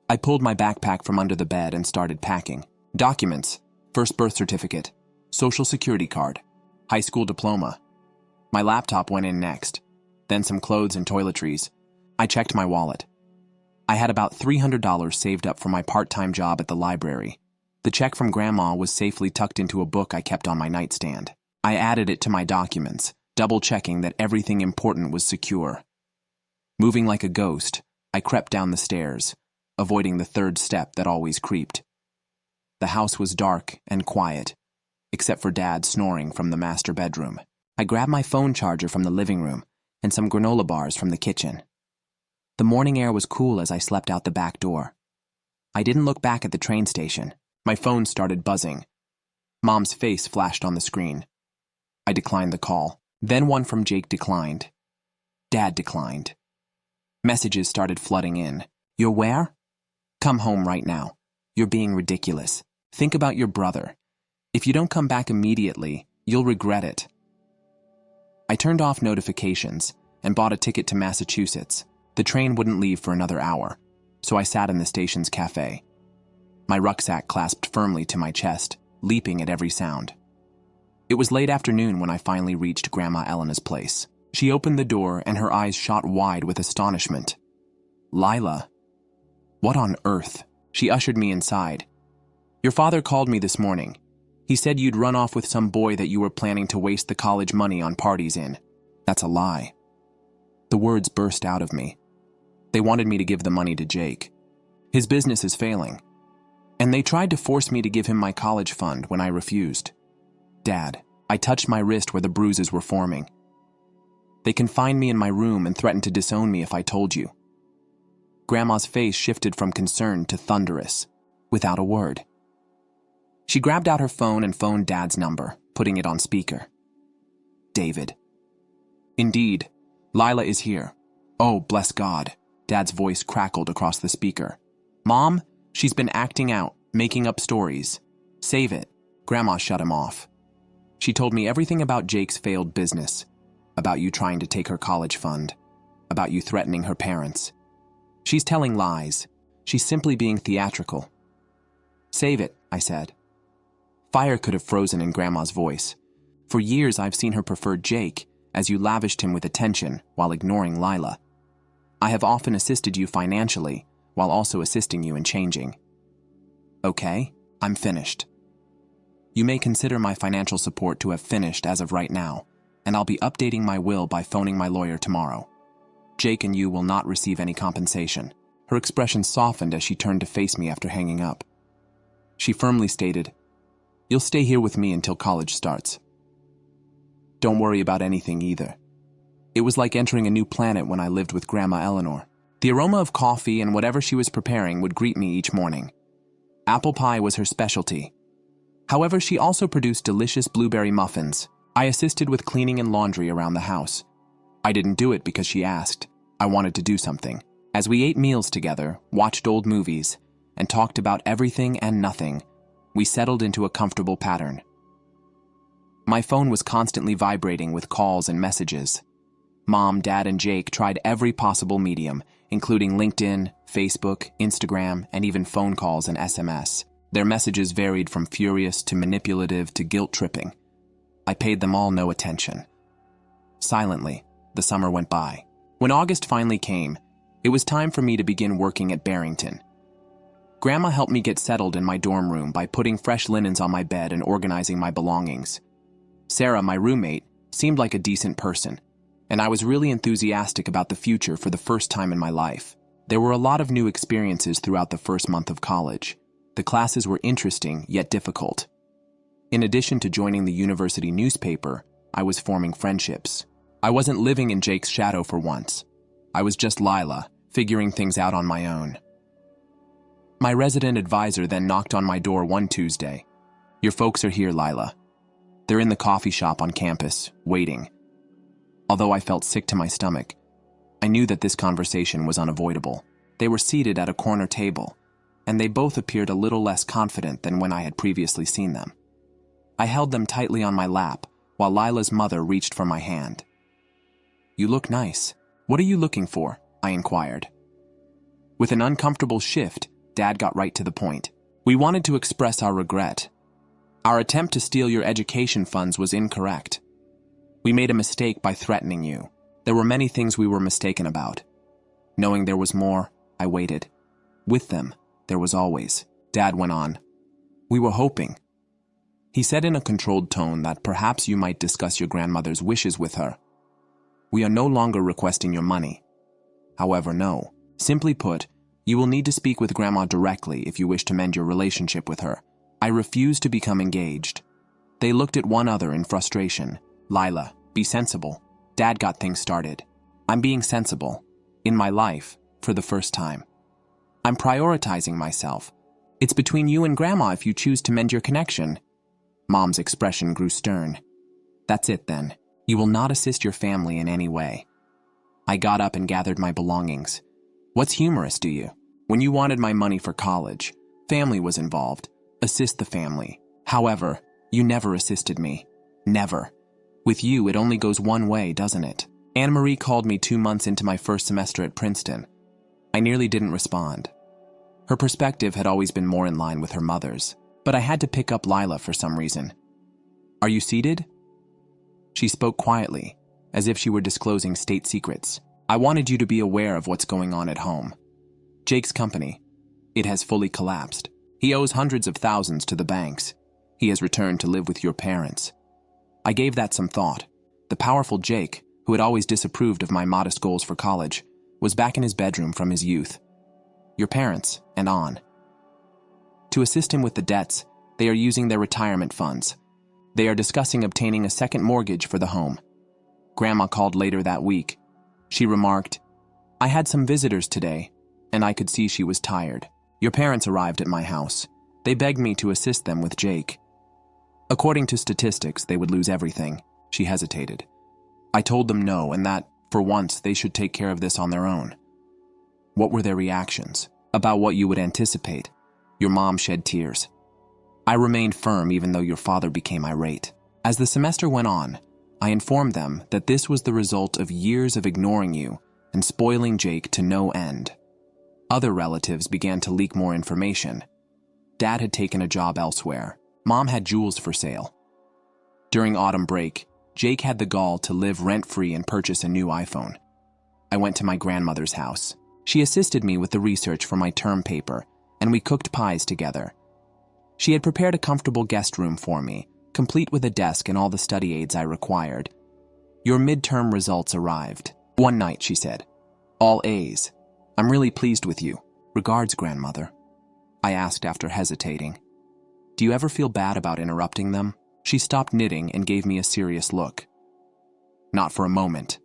I pulled my backpack from under the bed and started packing. Documents, first birth certificate, social security card, high school diploma. My laptop went in next, then some clothes and toiletries. I checked my wallet. I had about $300 saved up for my part-time job at the library. The check from Grandma was safely tucked into a book I kept on my nightstand. I added it to my documents, double-checking that everything important was secure. Moving like a ghost, I crept down the stairs, avoiding the third step that always creeped. The house was dark and quiet, except for Dad snoring from the master bedroom. I grabbed my phone charger from the living room and some granola bars from the kitchen. The morning air was cool as I slept out the back door. I didn't look back at the train station. My phone started buzzing. Mom's face flashed on the screen. I declined the call. Then one from Jake declined. Dad declined. Messages started flooding in. You're where? Come home right now. You're being ridiculous. Think about your brother. If you don't come back immediately, you'll regret it. I turned off notifications and bought a ticket to Massachusetts. The train wouldn't leave for another hour, so I sat in the station's cafe. My rucksack clasped firmly to my chest, leaping at every sound. It was late afternoon when I finally reached Grandma Elena's place. She opened the door and her eyes shot wide with astonishment. Lila. What on earth? She ushered me inside. Your father called me this morning. He said you'd run off with some boy that you were planning to waste the college money on parties in. That's a lie. The words burst out of me. They wanted me to give the money to Jake. His business is failing. And they tried to force me to give him my college fund when I refused. Dad, I touched my wrist where the bruises were forming. They confined me in my room and threatened to disown me if I told you. Grandma's face shifted from concern to thunderous, without a word. She grabbed out her phone and phoned Dad's number, putting it on speaker. David. Indeed, Lila is here. Oh, bless God. Dad's voice crackled across the speaker. Mom, she's been acting out, making up stories. Save it. Grandma shut him off. She told me everything about Jake's failed business, about you trying to take her college fund, about you threatening her parents. She's telling lies. She's simply being theatrical. Save it, I said. Fire could have frozen in Grandma's voice. For years I've seen her prefer Jake, as you lavished him with attention while ignoring Lila. I have often assisted you financially, while also assisting you in changing. Okay, I'm finished. You may consider my financial support to have finished as of right now, and I'll be updating my will by phoning my lawyer tomorrow. Jake and you will not receive any compensation. Her expression softened as she turned to face me after hanging up. She firmly stated, You'll stay here with me until college starts. Don't worry about anything either. It was like entering a new planet when I lived with Grandma Eleanor. The aroma of coffee and whatever she was preparing would greet me each morning. Apple pie was her specialty. However, she also produced delicious blueberry muffins. I assisted with cleaning and laundry around the house. I didn't do it because she asked. I wanted to do something. As we ate meals together, watched old movies, and talked about everything and nothing, we settled into a comfortable pattern. My phone was constantly vibrating with calls and messages. Mom, Dad, and Jake tried every possible medium, including LinkedIn, Facebook, Instagram, and even phone calls and SMS. Their messages varied from furious to manipulative to guilt-tripping. I paid them all no attention. Silently, the summer went by. When August finally came, it was time for me to begin working at Barrington. Grandma helped me get settled in my dorm room by putting fresh linens on my bed and organizing my belongings. Sarah, my roommate, seemed like a decent person, and I was really enthusiastic about the future for the first time in my life. There were a lot of new experiences throughout the first month of college. The classes were interesting, yet difficult. In addition to joining the university newspaper, I was forming friendships. I wasn't living in Jake's shadow for once. I was just Lila, figuring things out on my own. My resident advisor then knocked on my door one Tuesday. Your folks are here, Lila. They're in the coffee shop on campus, waiting. Although I felt sick to my stomach, I knew that this conversation was unavoidable. They were seated at a corner table, and they both appeared a little less confident than when I had previously seen them. I held them tightly on my lap, while Lila's mother reached for my hand. "You look nice. What are you looking for?" I inquired. With an uncomfortable shift, Dad got right to the point. "We wanted to express our regret. Our attempt to steal your education funds was incorrect. We made a mistake by threatening you. There were many things we were mistaken about. Knowing there was more, I waited. With them, there was always," Dad went on. "We were hoping." He said in a controlled tone that perhaps you might discuss your grandmother's wishes with her. "We are no longer requesting your money. However, no. Simply put, you will need to speak with Grandma directly if you wish to mend your relationship with her. I refuse to become engaged." They looked at one another in frustration. "Lila, be sensible." Dad got things started. "I'm being sensible. In my life, for the first time. I'm prioritizing myself. It's between you and Grandma if you choose to mend your connection." Mom's expression grew stern. "That's it then. You will not assist your family in any way." I got up and gathered my belongings. "What's humorous, do you? When you wanted my money for college, family was involved. Assist the family. However, you never assisted me. Never. With you, it only goes one way, doesn't it?" Anne-Marie called me 2 months into my first semester at Princeton. I nearly didn't respond. Her perspective had always been more in line with her mother's, but I had to pick up Lila for some reason. "Are you seated?" She spoke quietly, as if she were disclosing state secrets. "I wanted you to be aware of what's going on at home. Jake's company. It has fully collapsed. He owes hundreds of thousands to the banks. He has returned to live with your parents." I gave that some thought. The powerful Jake, who had always disapproved of my modest goals for college, was back in his bedroom from his youth. "Your parents," and on. To assist him with the debts, they are using their retirement funds. They are discussing obtaining a second mortgage for the home. Grandma called later that week. She remarked, "I had some visitors today, and I could see she was tired. Your parents arrived at my house. They begged me to assist them with Jake. According to statistics, they would lose everything." She hesitated. "I told them no, and that, for once, they should take care of this on their own." "What were their reactions?" "About what you would anticipate." Your mom shed tears. I remained firm even though your father became irate. As the semester went on, I informed them that this was the result of years of ignoring you and spoiling Jake to no end. Other relatives began to leak more information. Dad had taken a job elsewhere. Mom had jewels for sale. During autumn break, Jake had the gall to live rent-free and purchase a new iPhone. I went to my grandmother's house. She assisted me with the research for my term paper, and we cooked pies together. She had prepared a comfortable guest room for me, complete with a desk and all the study aids I required. "Your midterm results arrived. One night," she said. "All A's. I'm really pleased with you. Regards, grandmother." I asked after hesitating. "Do you ever feel bad about interrupting them?" She stopped knitting and gave me a serious look. "Not for a moment.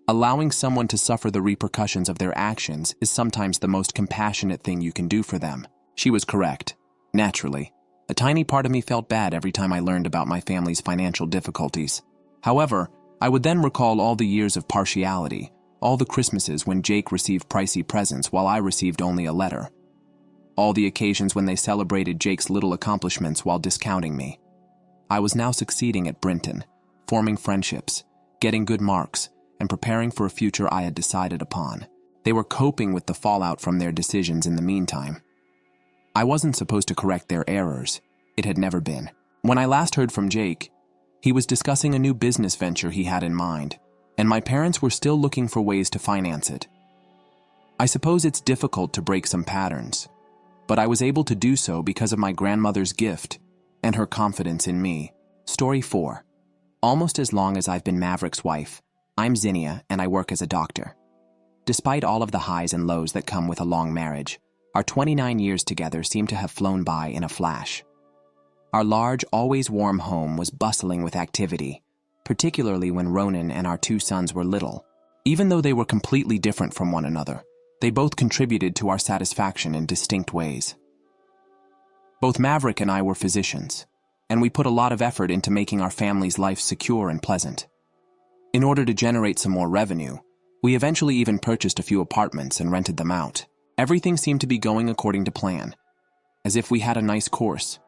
Allowing someone to suffer the repercussions of their actions is sometimes the most compassionate thing you can do for them." She was correct. Naturally, a tiny part of me felt bad every time I learned about my family's financial difficulties. However, I would then recall all the years of partiality, all the Christmases when Jake received pricey presents while I received only a letter. All the occasions when they celebrated Jake's little accomplishments while discounting me. I was now succeeding at Brinton, forming friendships, getting good marks, and preparing for a future I had decided upon. They were coping with the fallout from their decisions in the meantime. I wasn't supposed to correct their errors. It had never been. When I last heard from Jake, he was discussing a new business venture he had in mind, and my parents were still looking for ways to finance it. I suppose it's difficult to break some patterns, but I was able to do so because of my grandmother's gift and her confidence in me. Story 4. Almost as long as I've been Maverick's wife, I'm Zinnia and I work as a doctor. Despite all of the highs and lows that come with a long marriage, our 29 years together seem to have flown by in a flash. Our large, always warm home was bustling with activity, particularly when Ronan and our 2 sons were little. Even though they were completely different from one another, they both contributed to our satisfaction in distinct ways. Both Maverick and I were physicians, and we put a lot of effort into making our family's life secure and pleasant. In order to generate some more revenue, We eventually even purchased a few apartments and rented them out. Everything seemed to be going according to plan, as if we had a nice course.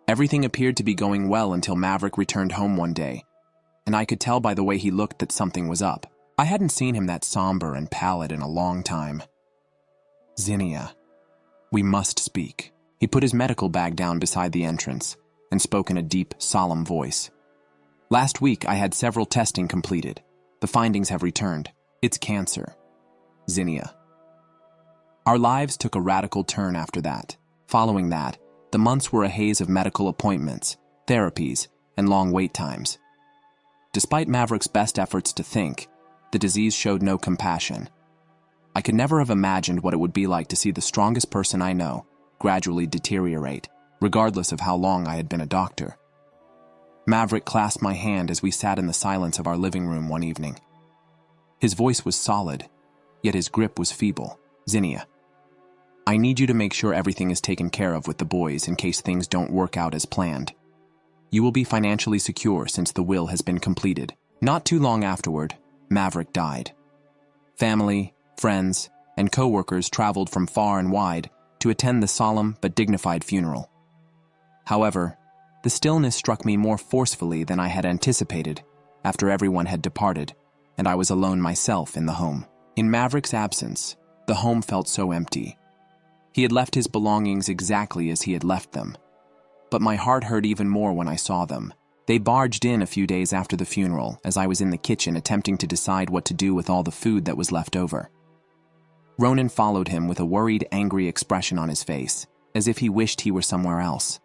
Everything appeared to be going well until Maverick returned home one day, and I could tell by the way he looked that something was up. I hadn't seen him that somber and pallid in a long time. "Zinnia, we must speak." He put his medical bag down beside the entrance and spoke in a deep, solemn voice. "Last week I had several testing completed. The findings have returned. It's cancer. Zinnia." Our lives took a radical turn after that. Following that, the months were a haze of medical appointments, therapies, and long wait times. Despite Maverick's best efforts to think, the disease showed no compassion. I could never have imagined what it would be like to see the strongest person I know gradually deteriorate, regardless of how long I had been a doctor. Maverick clasped my hand as we sat in the silence of our living room one evening. His voice was solid, yet his grip was feeble. "Zinnia, I need you to make sure everything is taken care of with the boys in case things don't work out as planned. You will be financially secure since the will has been completed." Not too long afterward, Maverick died. Family, friends, and co-workers traveled from far and wide to attend the solemn but dignified funeral. However, the stillness struck me more forcefully than I had anticipated after everyone had departed, and I was alone myself in the home. In Maverick's absence, the home felt so empty. He had left his belongings exactly as he had left them. But my heart hurt even more when I saw them. They barged in a few days after the funeral as I was in the kitchen attempting to decide what to do with all the food that was left over. Ronan followed him with a worried, angry expression on his face, as if he wished he were somewhere else.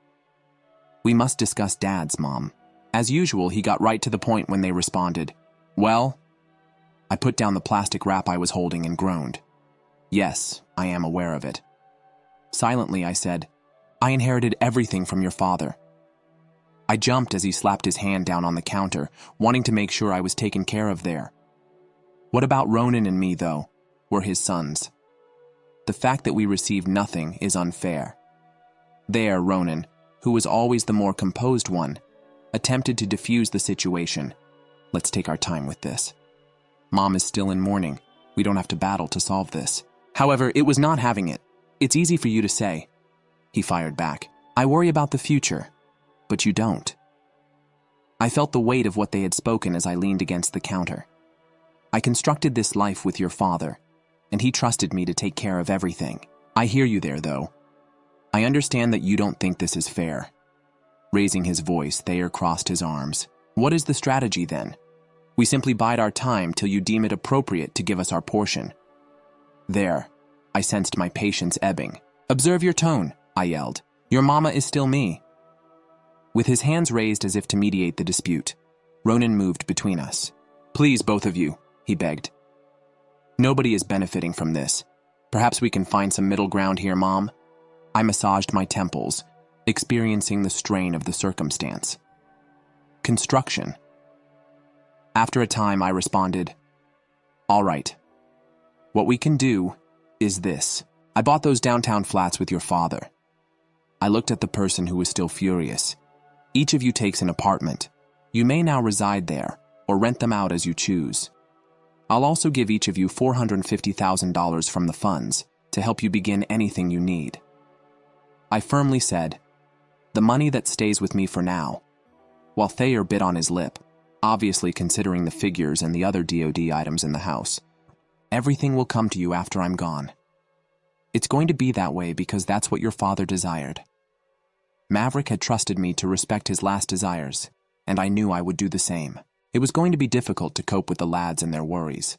"We must discuss Dad's, Mom." As usual, he got right to the point when they responded, "Well?" I put down the plastic wrap I was holding and groaned. "Yes, I am aware of it." Silently, I said, "I inherited everything from your father." I jumped as he slapped his hand down on the counter, wanting to make sure I was taken care of there. "What about Ronan and me, though? We're his sons. The fact that we received nothing is unfair." There, Ronan, who was always the more composed one, attempted to defuse the situation. "Let's take our time with this. Mom is still in mourning. We don't have to battle to solve this." However, it was not having it. "It's easy for you to say," he fired back. "I worry about the future, but you don't." I felt the weight of what they had spoken as I leaned against the counter. "I constructed this life with your father, and he trusted me to take care of everything. I hear you there, though. I understand that you don't think this is fair." Raising his voice, Thayer crossed his arms. "What is the strategy, then? We simply bide our time till you deem it appropriate to give us our portion." There, I sensed my patience ebbing. "Observe your tone," I yelled. "Your mama is still me." With his hands raised as if to mediate the dispute, Ronan moved between us. "Please, both of you," he begged. "Nobody is benefiting from this. Perhaps we can find some middle ground here, Mom." I massaged my temples, experiencing the strain of the circumstance. "Construction." After a time, I responded, "All right. What we can do is this. I bought those downtown flats with your father." I looked at the person who was still furious. "Each of you takes an apartment. You may now reside there, or rent them out as you choose. I'll also give each of you $450,000 from the funds to help you begin anything you need." I firmly said, "The money that stays with me for now," while Thayer bit on his lip, obviously considering the figures and the other DoD items in the house. "Everything will come to you after I'm gone. It's going to be that way because that's what your father desired." Maverick had trusted me to respect his last desires, and I knew I would do the same. It was going to be difficult to cope with the lads and their worries.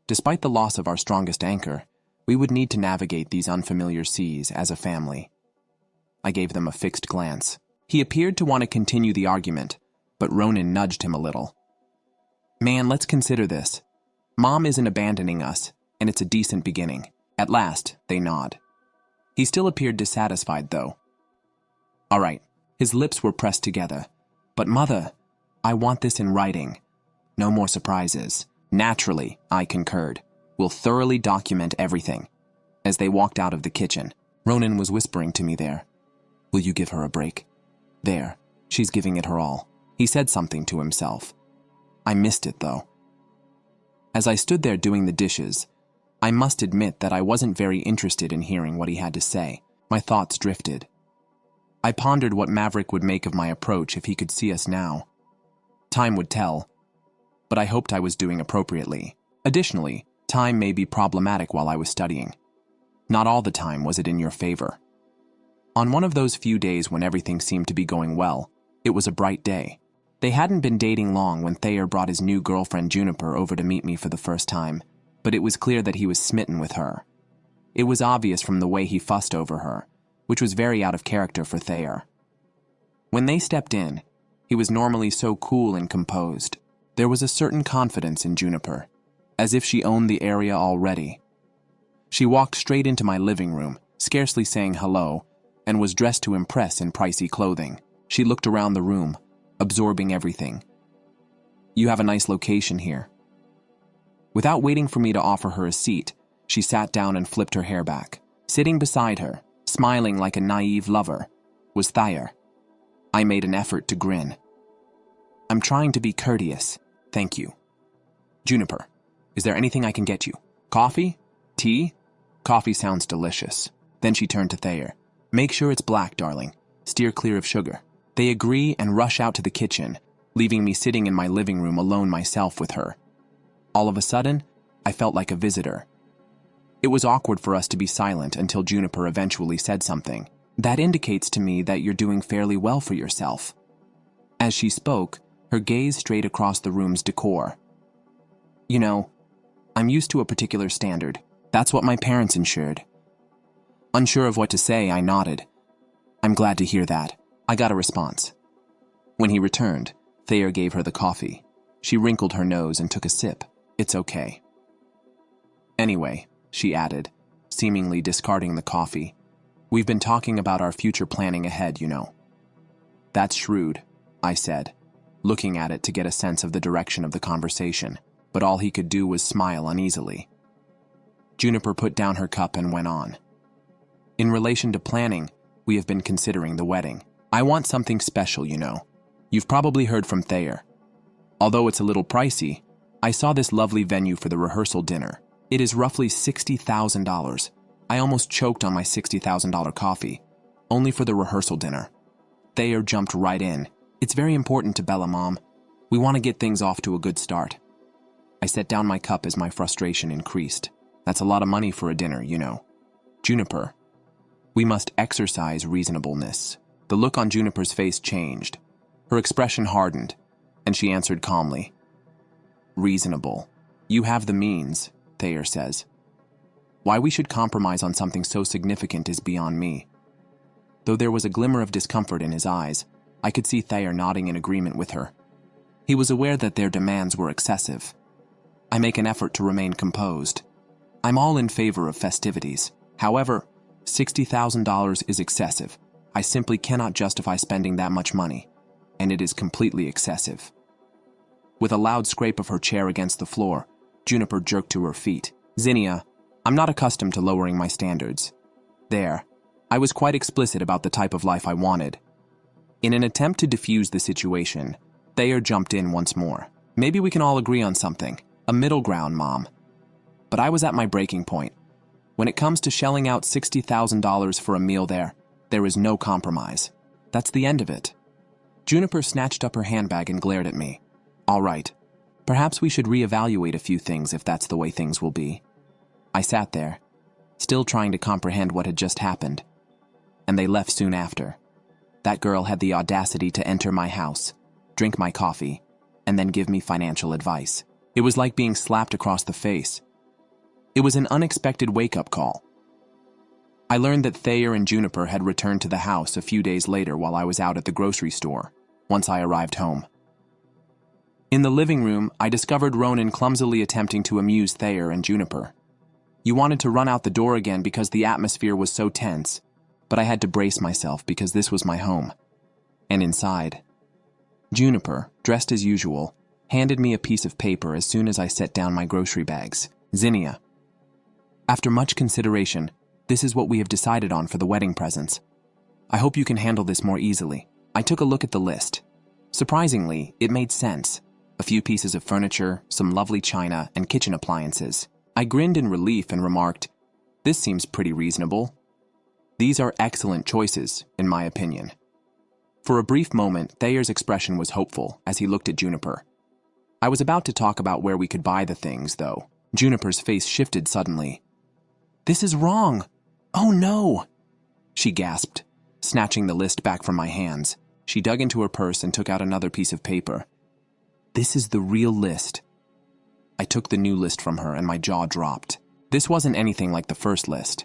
Despite the loss of our strongest anchor, we would need to navigate these unfamiliar seas as a family. I gave them a fixed glance. He appeared to want to continue the argument, but Ronan nudged him a little. "Man, let's consider this. Mom isn't abandoning us, and it's a decent beginning." At last, they nod. He still appeared dissatisfied, though. "All right." His lips were pressed together. "But Mother, I want this in writing. No more surprises." "Naturally," I concurred. "We'll thoroughly document everything." As they walked out of the kitchen, Ronan was whispering to me there. "Will you give her a break? There, she's giving it her all." He said something to himself. I missed it, though. As I stood there doing the dishes, I must admit that I wasn't very interested in hearing what he had to say. My thoughts drifted. I pondered what Maverick would make of my approach if he could see us now. Time would tell, but I hoped I was doing appropriately. Additionally, time may be problematic while I was studying. Not all the time was it in your favor. On one of those few days when everything seemed to be going well, it was a bright day. They hadn't been dating long when Thayer brought his new girlfriend Juniper over to meet me for the first time, but it was clear that he was smitten with her. It was obvious from the way he fussed over her, which was very out of character for Thayer. When they stepped in, he was normally so cool and composed. There was a certain confidence in Juniper, as if she owned the area already. She walked straight into my living room, scarcely saying hello, and was dressed to impress in pricey clothing. She looked around the room, absorbing everything. "You have a nice location here." Without waiting for me to offer her a seat, she sat down and flipped her hair back. Sitting beside her, smiling like a naive lover, was Thayer. I made an effort to grin. "I'm trying to be courteous, thank you." "Juniper, is there anything I can get you? Coffee? Tea?" "Coffee sounds delicious." Then she turned to Thayer. "Make sure it's black, darling. Steer clear of sugar." They agree and rush out to the kitchen, leaving me sitting in my living room alone myself with her. All of a sudden, I felt like a visitor. It was awkward for us to be silent until Juniper eventually said something. "That indicates to me that you're doing fairly well for yourself." As she spoke, her gaze strayed across the room's decor. "You know, I'm used to a particular standard. That's what my parents ensured." Unsure of what to say, I nodded. "I'm glad to hear that." I got a response. When he returned, Thayer gave her the coffee. She wrinkled her nose and took a sip. "It's okay." "Anyway," she added, seemingly discarding the coffee, "we've been talking about our future planning ahead, you know." "That's shrewd," I said, looking at it to get a sense of the direction of the conversation, but all he could do was smile uneasily. Juniper put down her cup and went on. "In relation to planning, we have been considering the wedding. I want something special, you know. You've probably heard from Thayer. Although it's a little pricey, I saw this lovely venue for the rehearsal dinner. It is roughly $60,000. I almost choked on my $60,000 coffee, only for the rehearsal dinner." Thayer jumped right in. "It's very important to Bella, Mom. We want to get things off to a good start." I set down my cup as my frustration increased. "That's a lot of money for a dinner, you know." "Juniper, we must exercise reasonableness." The look on Juniper's face changed. Her expression hardened, and she answered calmly. "Reasonable. You have the means," Thayer says. "Why we should compromise on something so significant is beyond me." Though there was a glimmer of discomfort in his eyes, I could see Thayer nodding in agreement with her. He was aware that their demands were excessive. I make an effort to remain composed. I'm all in favor of festivities. However, $60,000 is excessive. I simply cannot justify spending that much money, and it is completely excessive. With a loud scrape of her chair against the floor, Juniper jerked to her feet. "Zinnia, I'm not accustomed to lowering my standards." There, I was quite explicit about the type of life I wanted. In an attempt to defuse the situation, Thayer jumped in once more. "Maybe we can all agree on something. A middle ground, Mom." But I was at my breaking point. When it comes to shelling out $60,000 for a meal there is no compromise. That's the end of it. Juniper snatched up her handbag and glared at me. "All right, perhaps we should reevaluate a few things if that's the way things will be." I sat there, still trying to comprehend what had just happened, and they left soon after. That girl had the audacity to enter my house, drink my coffee, and then give me financial advice. It was like being slapped across the face. It was an unexpected wake-up call. I learned that Thayer and Juniper had returned to the house a few days later while I was out at the grocery store, once I arrived home. In the living room, I discovered Ronan clumsily attempting to amuse Thayer and Juniper. You wanted to run out the door again because the atmosphere was so tense, but I had to brace myself because this was my home. And inside, Juniper, dressed as usual, handed me a piece of paper as soon as I set down my grocery bags. "Zinnia, after much consideration, this is what we have decided on for the wedding presents. I hope you can handle this more easily." I took a look at the list. Surprisingly, it made sense. A few pieces of furniture, some lovely china, and kitchen appliances. I grinned in relief and remarked, "This seems pretty reasonable." These are excellent choices, in my opinion. For a brief moment, Thayer's expression was hopeful as he looked at Juniper. I was about to talk about where we could buy the things, though. Juniper's face shifted suddenly. "This is wrong! Oh no!" she gasped, snatching the list back from my hands. She dug into her purse and took out another piece of paper. "This is the real list." I took the new list from her and my jaw dropped. This wasn't anything like the first list.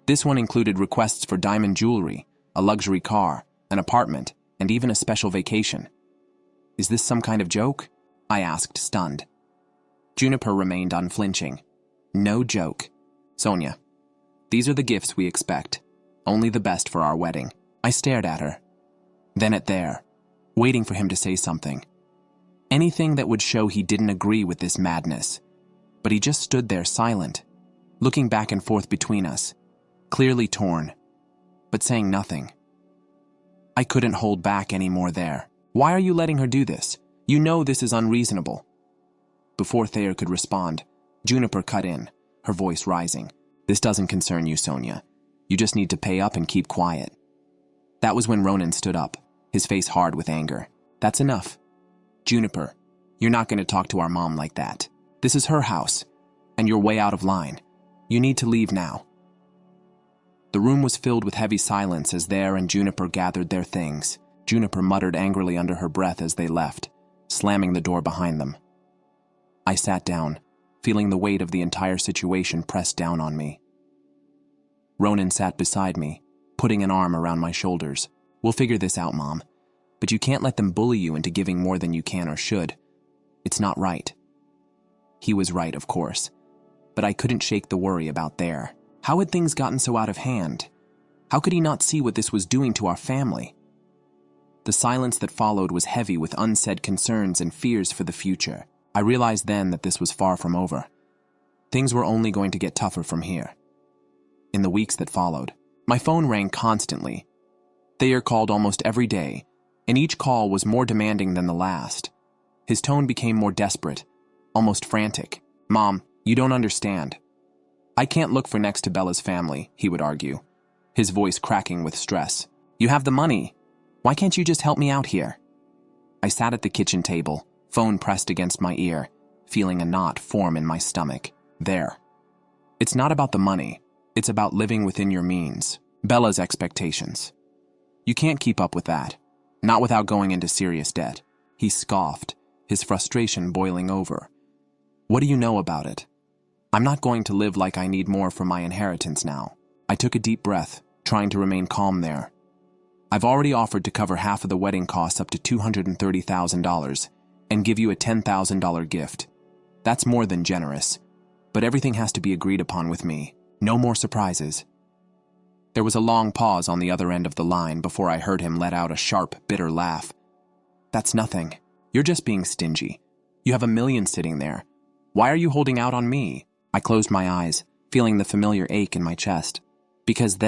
This one included requests for diamond jewelry, a luxury car, an apartment, and even a special vacation. "Is this some kind of joke?" I asked, stunned. Juniper remained unflinching. "No joke. Sonia, these are the gifts we expect. Only the best for our wedding." I stared at her, then at Thayer, waiting for him to say something. Anything that would show he didn't agree with this madness. But he just stood there silent, looking back and forth between us, clearly torn, but saying nothing. I couldn't hold back anymore there. "Why are you letting her do this? You know this is unreasonable." Before Thayer could respond, Juniper cut in, her voice rising. "This doesn't concern you, Sonia. You just need to pay up and keep quiet." That was when Ronan stood up, his face hard with anger. "That's enough. Juniper, you're not going to talk to our mom like that. This is her house, and you're way out of line. You need to leave now." The room was filled with heavy silence as Thayer and Juniper gathered their things. Juniper muttered angrily under her breath as they left, slamming the door behind them. I sat down, feeling the weight of the entire situation pressed down on me. Ronan sat beside me, putting an arm around my shoulders. "We'll figure this out, Mom. But you can't let them bully you into giving more than you can or should. It's not right." He was right, of course, but I couldn't shake the worry about Thayer. How had things gotten so out of hand? How could he not see what this was doing to our family? The silence that followed was heavy with unsaid concerns and fears for the future. I realized then that this was far from over. Things were only going to get tougher from here. In the weeks that followed, my phone rang constantly. Thayer called almost every day, and each call was more demanding than the last. His tone became more desperate, almost frantic. "Mom, you don't understand. I can't look for next to Bella's family," he would argue, his voice cracking with stress. "You have the money. Why can't you just help me out here?" I sat at the kitchen table, phone pressed against my ear, feeling a knot form in my stomach. There. "It's not about the money. It's about living within your means. Bella's expectations. You can't keep up with that. Not without going into serious debt." He scoffed, his frustration boiling over. "What do you know about it? I'm not going to live like I need more for my inheritance now." I took a deep breath, trying to remain calm there. "I've already offered to cover half of the wedding costs up to $230,000 and give you a $10,000 gift. That's more than generous, but everything has to be agreed upon with me. No more surprises." There was a long pause on the other end of the line before I heard him let out a sharp, bitter laugh. "That's nothing. You're just being stingy. You have $1 million sitting there. Why are you holding out on me?" I closed my eyes, feeling the familiar ache in my chest. Because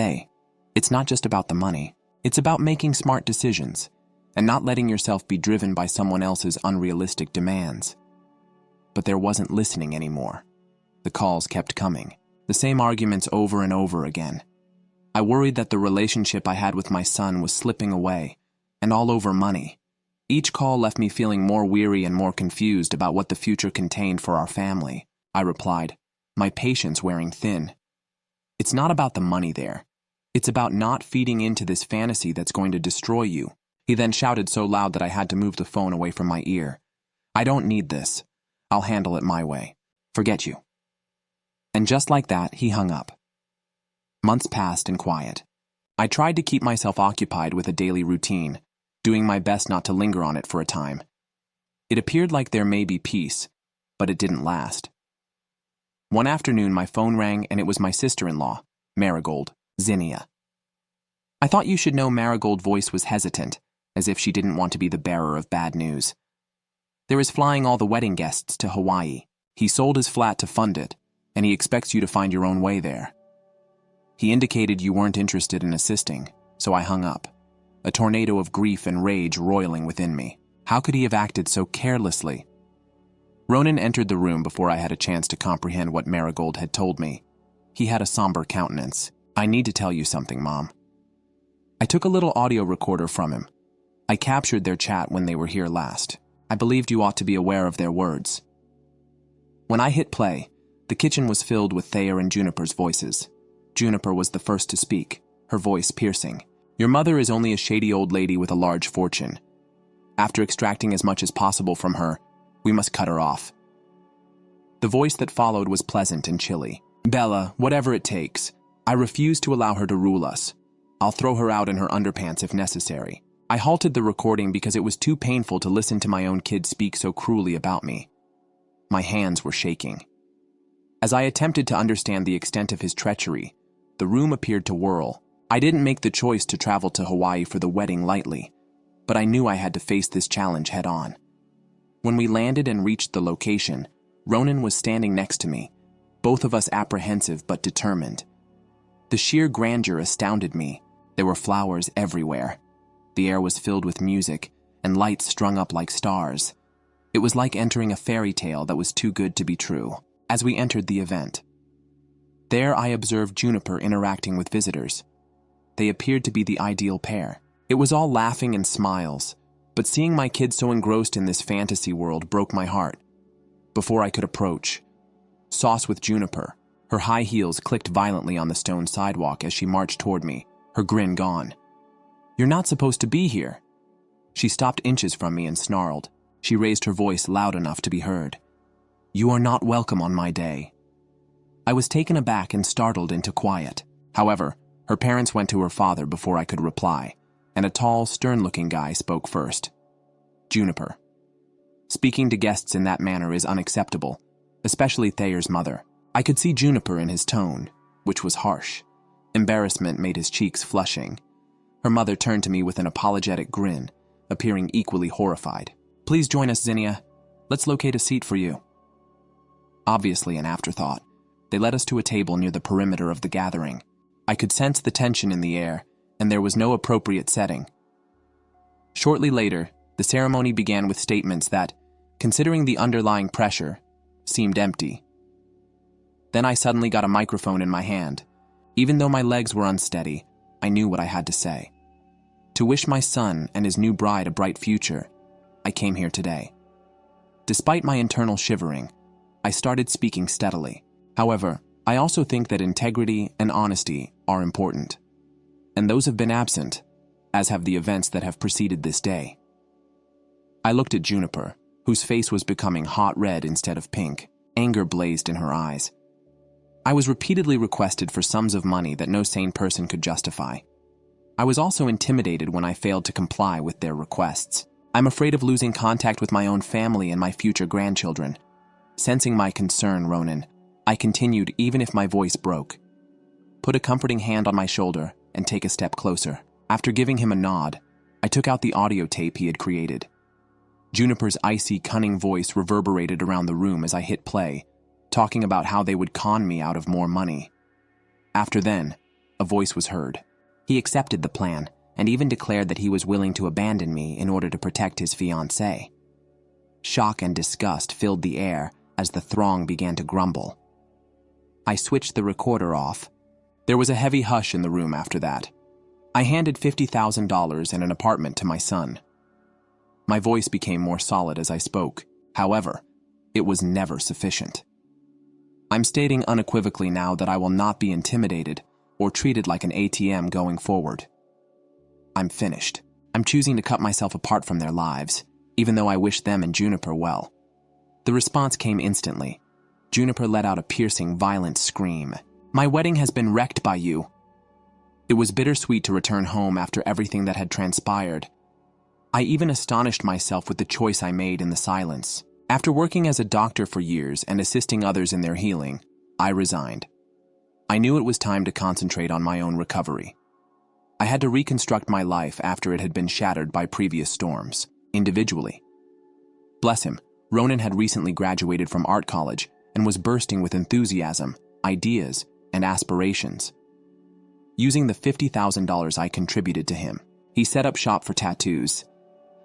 it's not just about the money. It's about making smart decisions and not letting yourself be driven by someone else's unrealistic demands. But there wasn't listening anymore. The calls kept coming, the same arguments over and over again. I worried that the relationship I had with my son was slipping away, and all over money. Each call left me feeling more weary and more confused about what the future contained for our family. I replied, my patience wearing thin. "It's not about the money there. It's about not feeding into this fantasy that's going to destroy you." He then shouted so loud that I had to move the phone away from my ear. "I don't need this. I'll handle it my way. Forget you." And just like that, he hung up. Months passed in quiet. I tried to keep myself occupied with a daily routine, doing my best not to linger on it for a time. It appeared like there may be peace, but it didn't last. One afternoon, my phone rang and it was my sister-in-law, Marigold, Zinnia. I thought you should know Marigold's voice was hesitant, as if she didn't want to be the bearer of bad news. "There is flying all the wedding guests to Hawaii. He sold his flat to fund it, and he expects you to find your own way there." He indicated you weren't interested in assisting, so I hung up, a tornado of grief and rage roiling within me. How could he have acted so carelessly? Ronan entered the room before I had a chance to comprehend what Marigold had told me. He had a somber countenance. "I need to tell you something, Mom." I took a little audio recorder from him. I captured their chat when they were here last. I believed you ought to be aware of their words. When I hit play, the kitchen was filled with Thayer and Juniper's voices. Juniper was the first to speak, her voice piercing. "Your mother is only a shady old lady with a large fortune. After extracting as much as possible from her, we must cut her off." The voice that followed was pleasant and chilly. "Bella, whatever it takes. I refuse to allow her to rule us. I'll throw her out in her underpants if necessary." I halted the recording because it was too painful to listen to my own kid speak so cruelly about me. My hands were shaking. As I attempted to understand the extent of his treachery, the room appeared to whirl. I didn't make the choice to travel to Hawaii for the wedding lightly, but I knew I had to face this challenge head on. When we landed and reached the location, Ronan was standing next to me, both of us apprehensive but determined. The sheer grandeur astounded me. There were flowers everywhere. The air was filled with music, and lights strung up like stars. It was like entering a fairy tale that was too good to be true. As we entered the event, there I observed Juniper interacting with visitors. They appeared to be the ideal pair. It was all laughing and smiles, but seeing my kid so engrossed in this fantasy world broke my heart. Before I could approach, Sauce with Juniper, her high heels clicked violently on the stone sidewalk as she marched toward me, her grin gone. "You're not supposed to be here." She stopped inches from me and snarled. She raised her voice loud enough to be heard. "You are not welcome on my day." I was taken aback and startled into quiet. However, her parents went to her father before I could reply, and a tall, stern-looking guy spoke first. "Juniper. Speaking to guests in that manner is unacceptable, especially Thayer's mother." I could see Juniper in his tone, which was harsh. Embarrassment made his cheeks flushing. Her mother turned to me with an apologetic grin, appearing equally horrified. "Please join us, Zinnia. Let's locate a seat for you." Obviously an afterthought, they led us to a table near the perimeter of the gathering. I could sense the tension in the air, and there was no appropriate setting. Shortly later, the ceremony began with statements that, considering the underlying pressure, seemed empty. Then I suddenly got a microphone in my hand. Even though my legs were unsteady, I knew what I had to say. To wish my son and his new bride a bright future, I came here today. Despite my internal shivering, I started speaking steadily. However, I also think that integrity and honesty are important, and those have been absent, as have the events that have preceded this day. I looked at Juniper, whose face was becoming hot red instead of pink. Anger blazed in her eyes. I was repeatedly requested for sums of money that no sane person could justify. I was also intimidated when I failed to comply with their requests. I'm afraid of losing contact with my own family and my future grandchildren. Sensing my concern, Ronan, I continued even if my voice broke. Put a comforting hand on my shoulder and take a step closer. After giving him a nod, I took out the audio tape he had created. Juniper's icy, cunning voice reverberated around the room as I hit play, talking about how they would con me out of more money. After then, a voice was heard. He accepted the plan and even declared that he was willing to abandon me in order to protect his fiancée. Shock and disgust filled the air as the throng began to grumble. I switched the recorder off. There was a heavy hush in the room after that. I handed $50,000 and an apartment to my son. My voice became more solid as I spoke. However, it was never sufficient. I'm stating unequivocally now that I will not be intimidated or treated like an ATM going forward. I'm finished. I'm choosing to cut myself apart from their lives, even though I wish them and Juniper well. The response came instantly. Juniper let out a piercing, violent scream. "My wedding has been wrecked by you." It was bittersweet to return home after everything that had transpired. I even astonished myself with the choice I made in the silence. After working as a doctor for years and assisting others in their healing, I resigned. I knew it was time to concentrate on my own recovery. I had to reconstruct my life after it had been shattered by previous storms, individually. Bless him, Ronan had recently graduated from art college and was bursting with enthusiasm, ideas, and aspirations. Using the $50,000 I contributed to him, he set up shop for tattoos.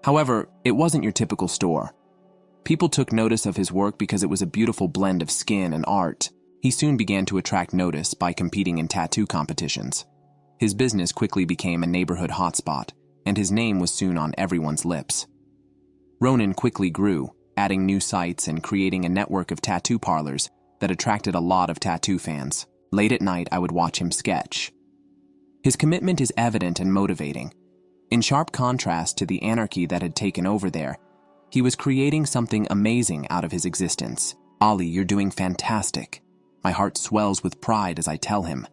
However, it wasn't your typical store. People took notice of his work because it was a beautiful blend of skin and art. He soon began to attract notice by competing in tattoo competitions. His business quickly became a neighborhood hotspot, and his name was soon on everyone's lips. Ronan quickly grew, adding new sites and creating a network of tattoo parlors that attracted a lot of tattoo fans. Late at night, I would watch him sketch. His commitment is evident and motivating. In sharp contrast to the anarchy that had taken over there, he was creating something amazing out of his existence. "Ali, you're doing fantastic." My heart swells with pride as I tell him.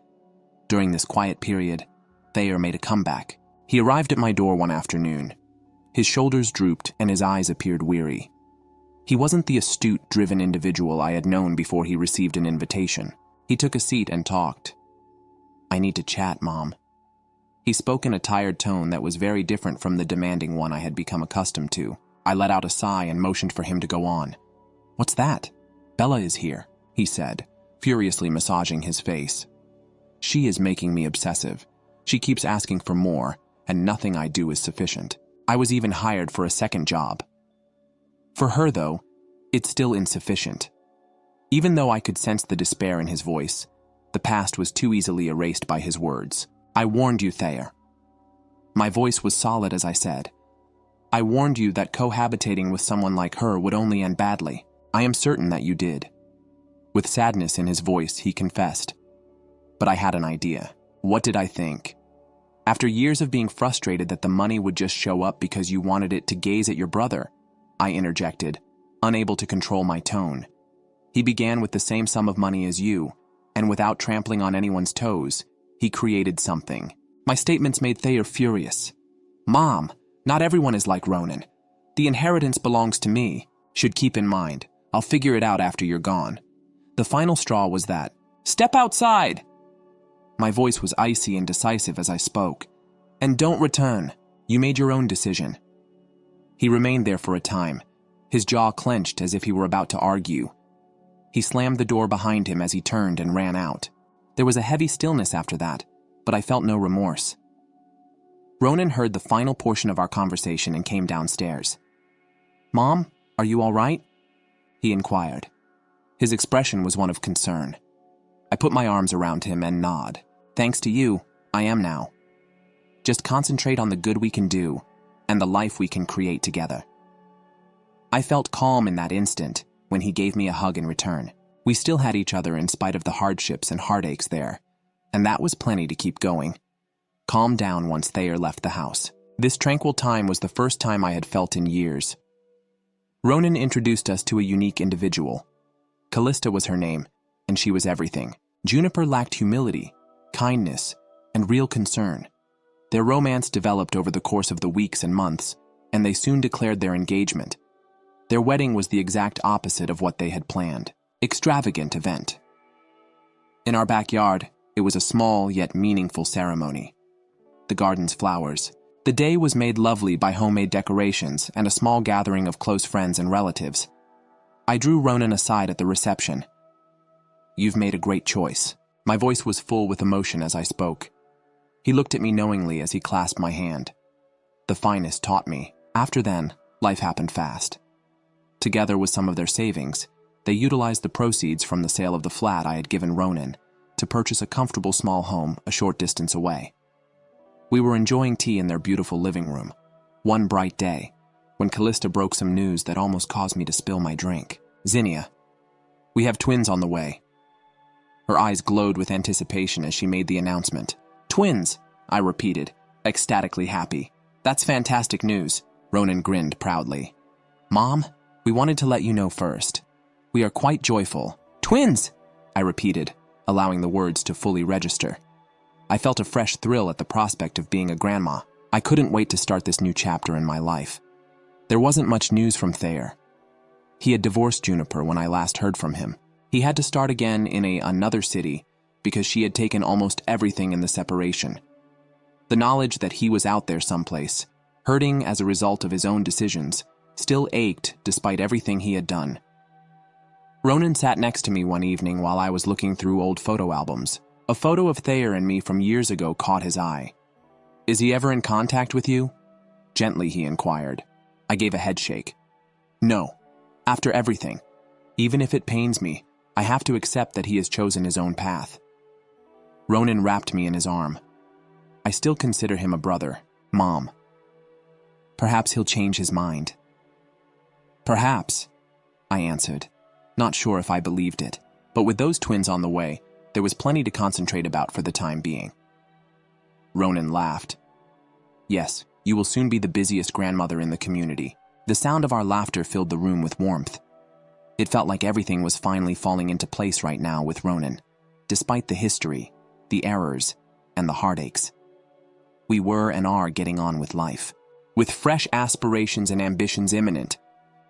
During this quiet period, Thayer made a comeback. He arrived at my door one afternoon. His shoulders drooped and his eyes appeared weary. He wasn't the astute, driven individual I had known before he received an invitation. He took a seat and talked. "I need to chat, Mom." He spoke in a tired tone that was very different from the demanding one I had become accustomed to. I let out a sigh and motioned for him to go on. "What's that?" "Bella is here," he said, furiously massaging his face. "She is making me obsessive. She keeps asking for more, and nothing I do is sufficient. I was even hired for a second job. For her, though, it's still insufficient." Even though I could sense the despair in his voice, the past was too easily erased by his words. "I warned you, Thayer." My voice was solid as I said, "I warned you that cohabitating with someone like her would only end badly. I am certain that you did." With sadness in his voice, he confessed, "But I had an idea." What did I think? After years of being frustrated that the money would just show up because you wanted it to gaze at your brother, I interjected, unable to control my tone. "He began with the same sum of money as you, and without trampling on anyone's toes, he created something." My statements made Thayer furious. "Mom, not everyone is like Ronan. The inheritance belongs to me. Should keep in mind, I'll figure it out after you're gone." The final straw was that, "Step outside!" My voice was icy and decisive as I spoke. "And don't return. You made your own decision." He remained there for a time, his jaw clenched as if he were about to argue. He slammed the door behind him as he turned and ran out. There was a heavy stillness after that, but I felt no remorse. Ronan heard the final portion of our conversation and came downstairs. "Mom, are you all right?" he inquired. His expression was one of concern. I put my arms around him and nod. "Thanks to you, I am now. Just concentrate on the good we can do and the life we can create together." I felt calm in that instant when he gave me a hug in return. We still had each other in spite of the hardships and heartaches there, and that was plenty to keep going. Calmed down once Thayer left the house. This tranquil time was the first time I had felt in years. Ronan introduced us to a unique individual. Callista was her name, and she was everything. Juniper lacked humility, kindness, and real concern. Their romance developed over the course of the weeks and months, and they soon declared their engagement. Their wedding was the exact opposite of what they had planned. Extravagant event. In our backyard, it was a small yet meaningful ceremony. The garden's flowers. The day was made lovely by homemade decorations and a small gathering of close friends and relatives. I drew Ronan aside at the reception. "You've made a great choice." My voice was full with emotion as I spoke. He looked at me knowingly as he clasped my hand. The finest taught me. After then, life happened fast. Together with some of their savings, they utilized the proceeds from the sale of the flat I had given Ronan to purchase a comfortable small home a short distance away. We were enjoying tea in their beautiful living room, one bright day, when Callista broke some news that almost caused me to spill my drink. "Zinnia, we have twins on the way." Her eyes glowed with anticipation as she made the announcement. "Twins," I repeated, ecstatically happy. "That's fantastic news," Ronan grinned proudly. "Mom, we wanted to let you know first. We are quite joyful." "Twins," I repeated, allowing the words to fully register. I felt a fresh thrill at the prospect of being a grandma. I couldn't wait to start this new chapter in my life. There wasn't much news from Thayer. He had divorced Juniper when I last heard from him. He had to start again in another city because she had taken almost everything in the separation. The knowledge that he was out there someplace, hurting as a result of his own decisions, still ached despite everything he had done. Ronan sat next to me one evening while I was looking through old photo albums. A photo of Thayer and me from years ago caught his eye. "Is he ever in contact with you?" Gently he inquired. I gave a head shake. No. After everything, even if it pains me, I have to accept that he has chosen his own path. Ronan wrapped me in his arm. I still consider him a brother, Mom. Perhaps he'll change his mind. Perhaps, I answered, not sure if I believed it, but with those twins on the way, there was plenty to concentrate about for the time being. Ronan laughed. Yes, you will soon be the busiest grandmother in the community. The sound of our laughter filled the room with warmth. It felt like everything was finally falling into place right now with Ronan, despite the history, the errors, and the heartaches. We were and are getting on with life. With fresh aspirations and ambitions imminent,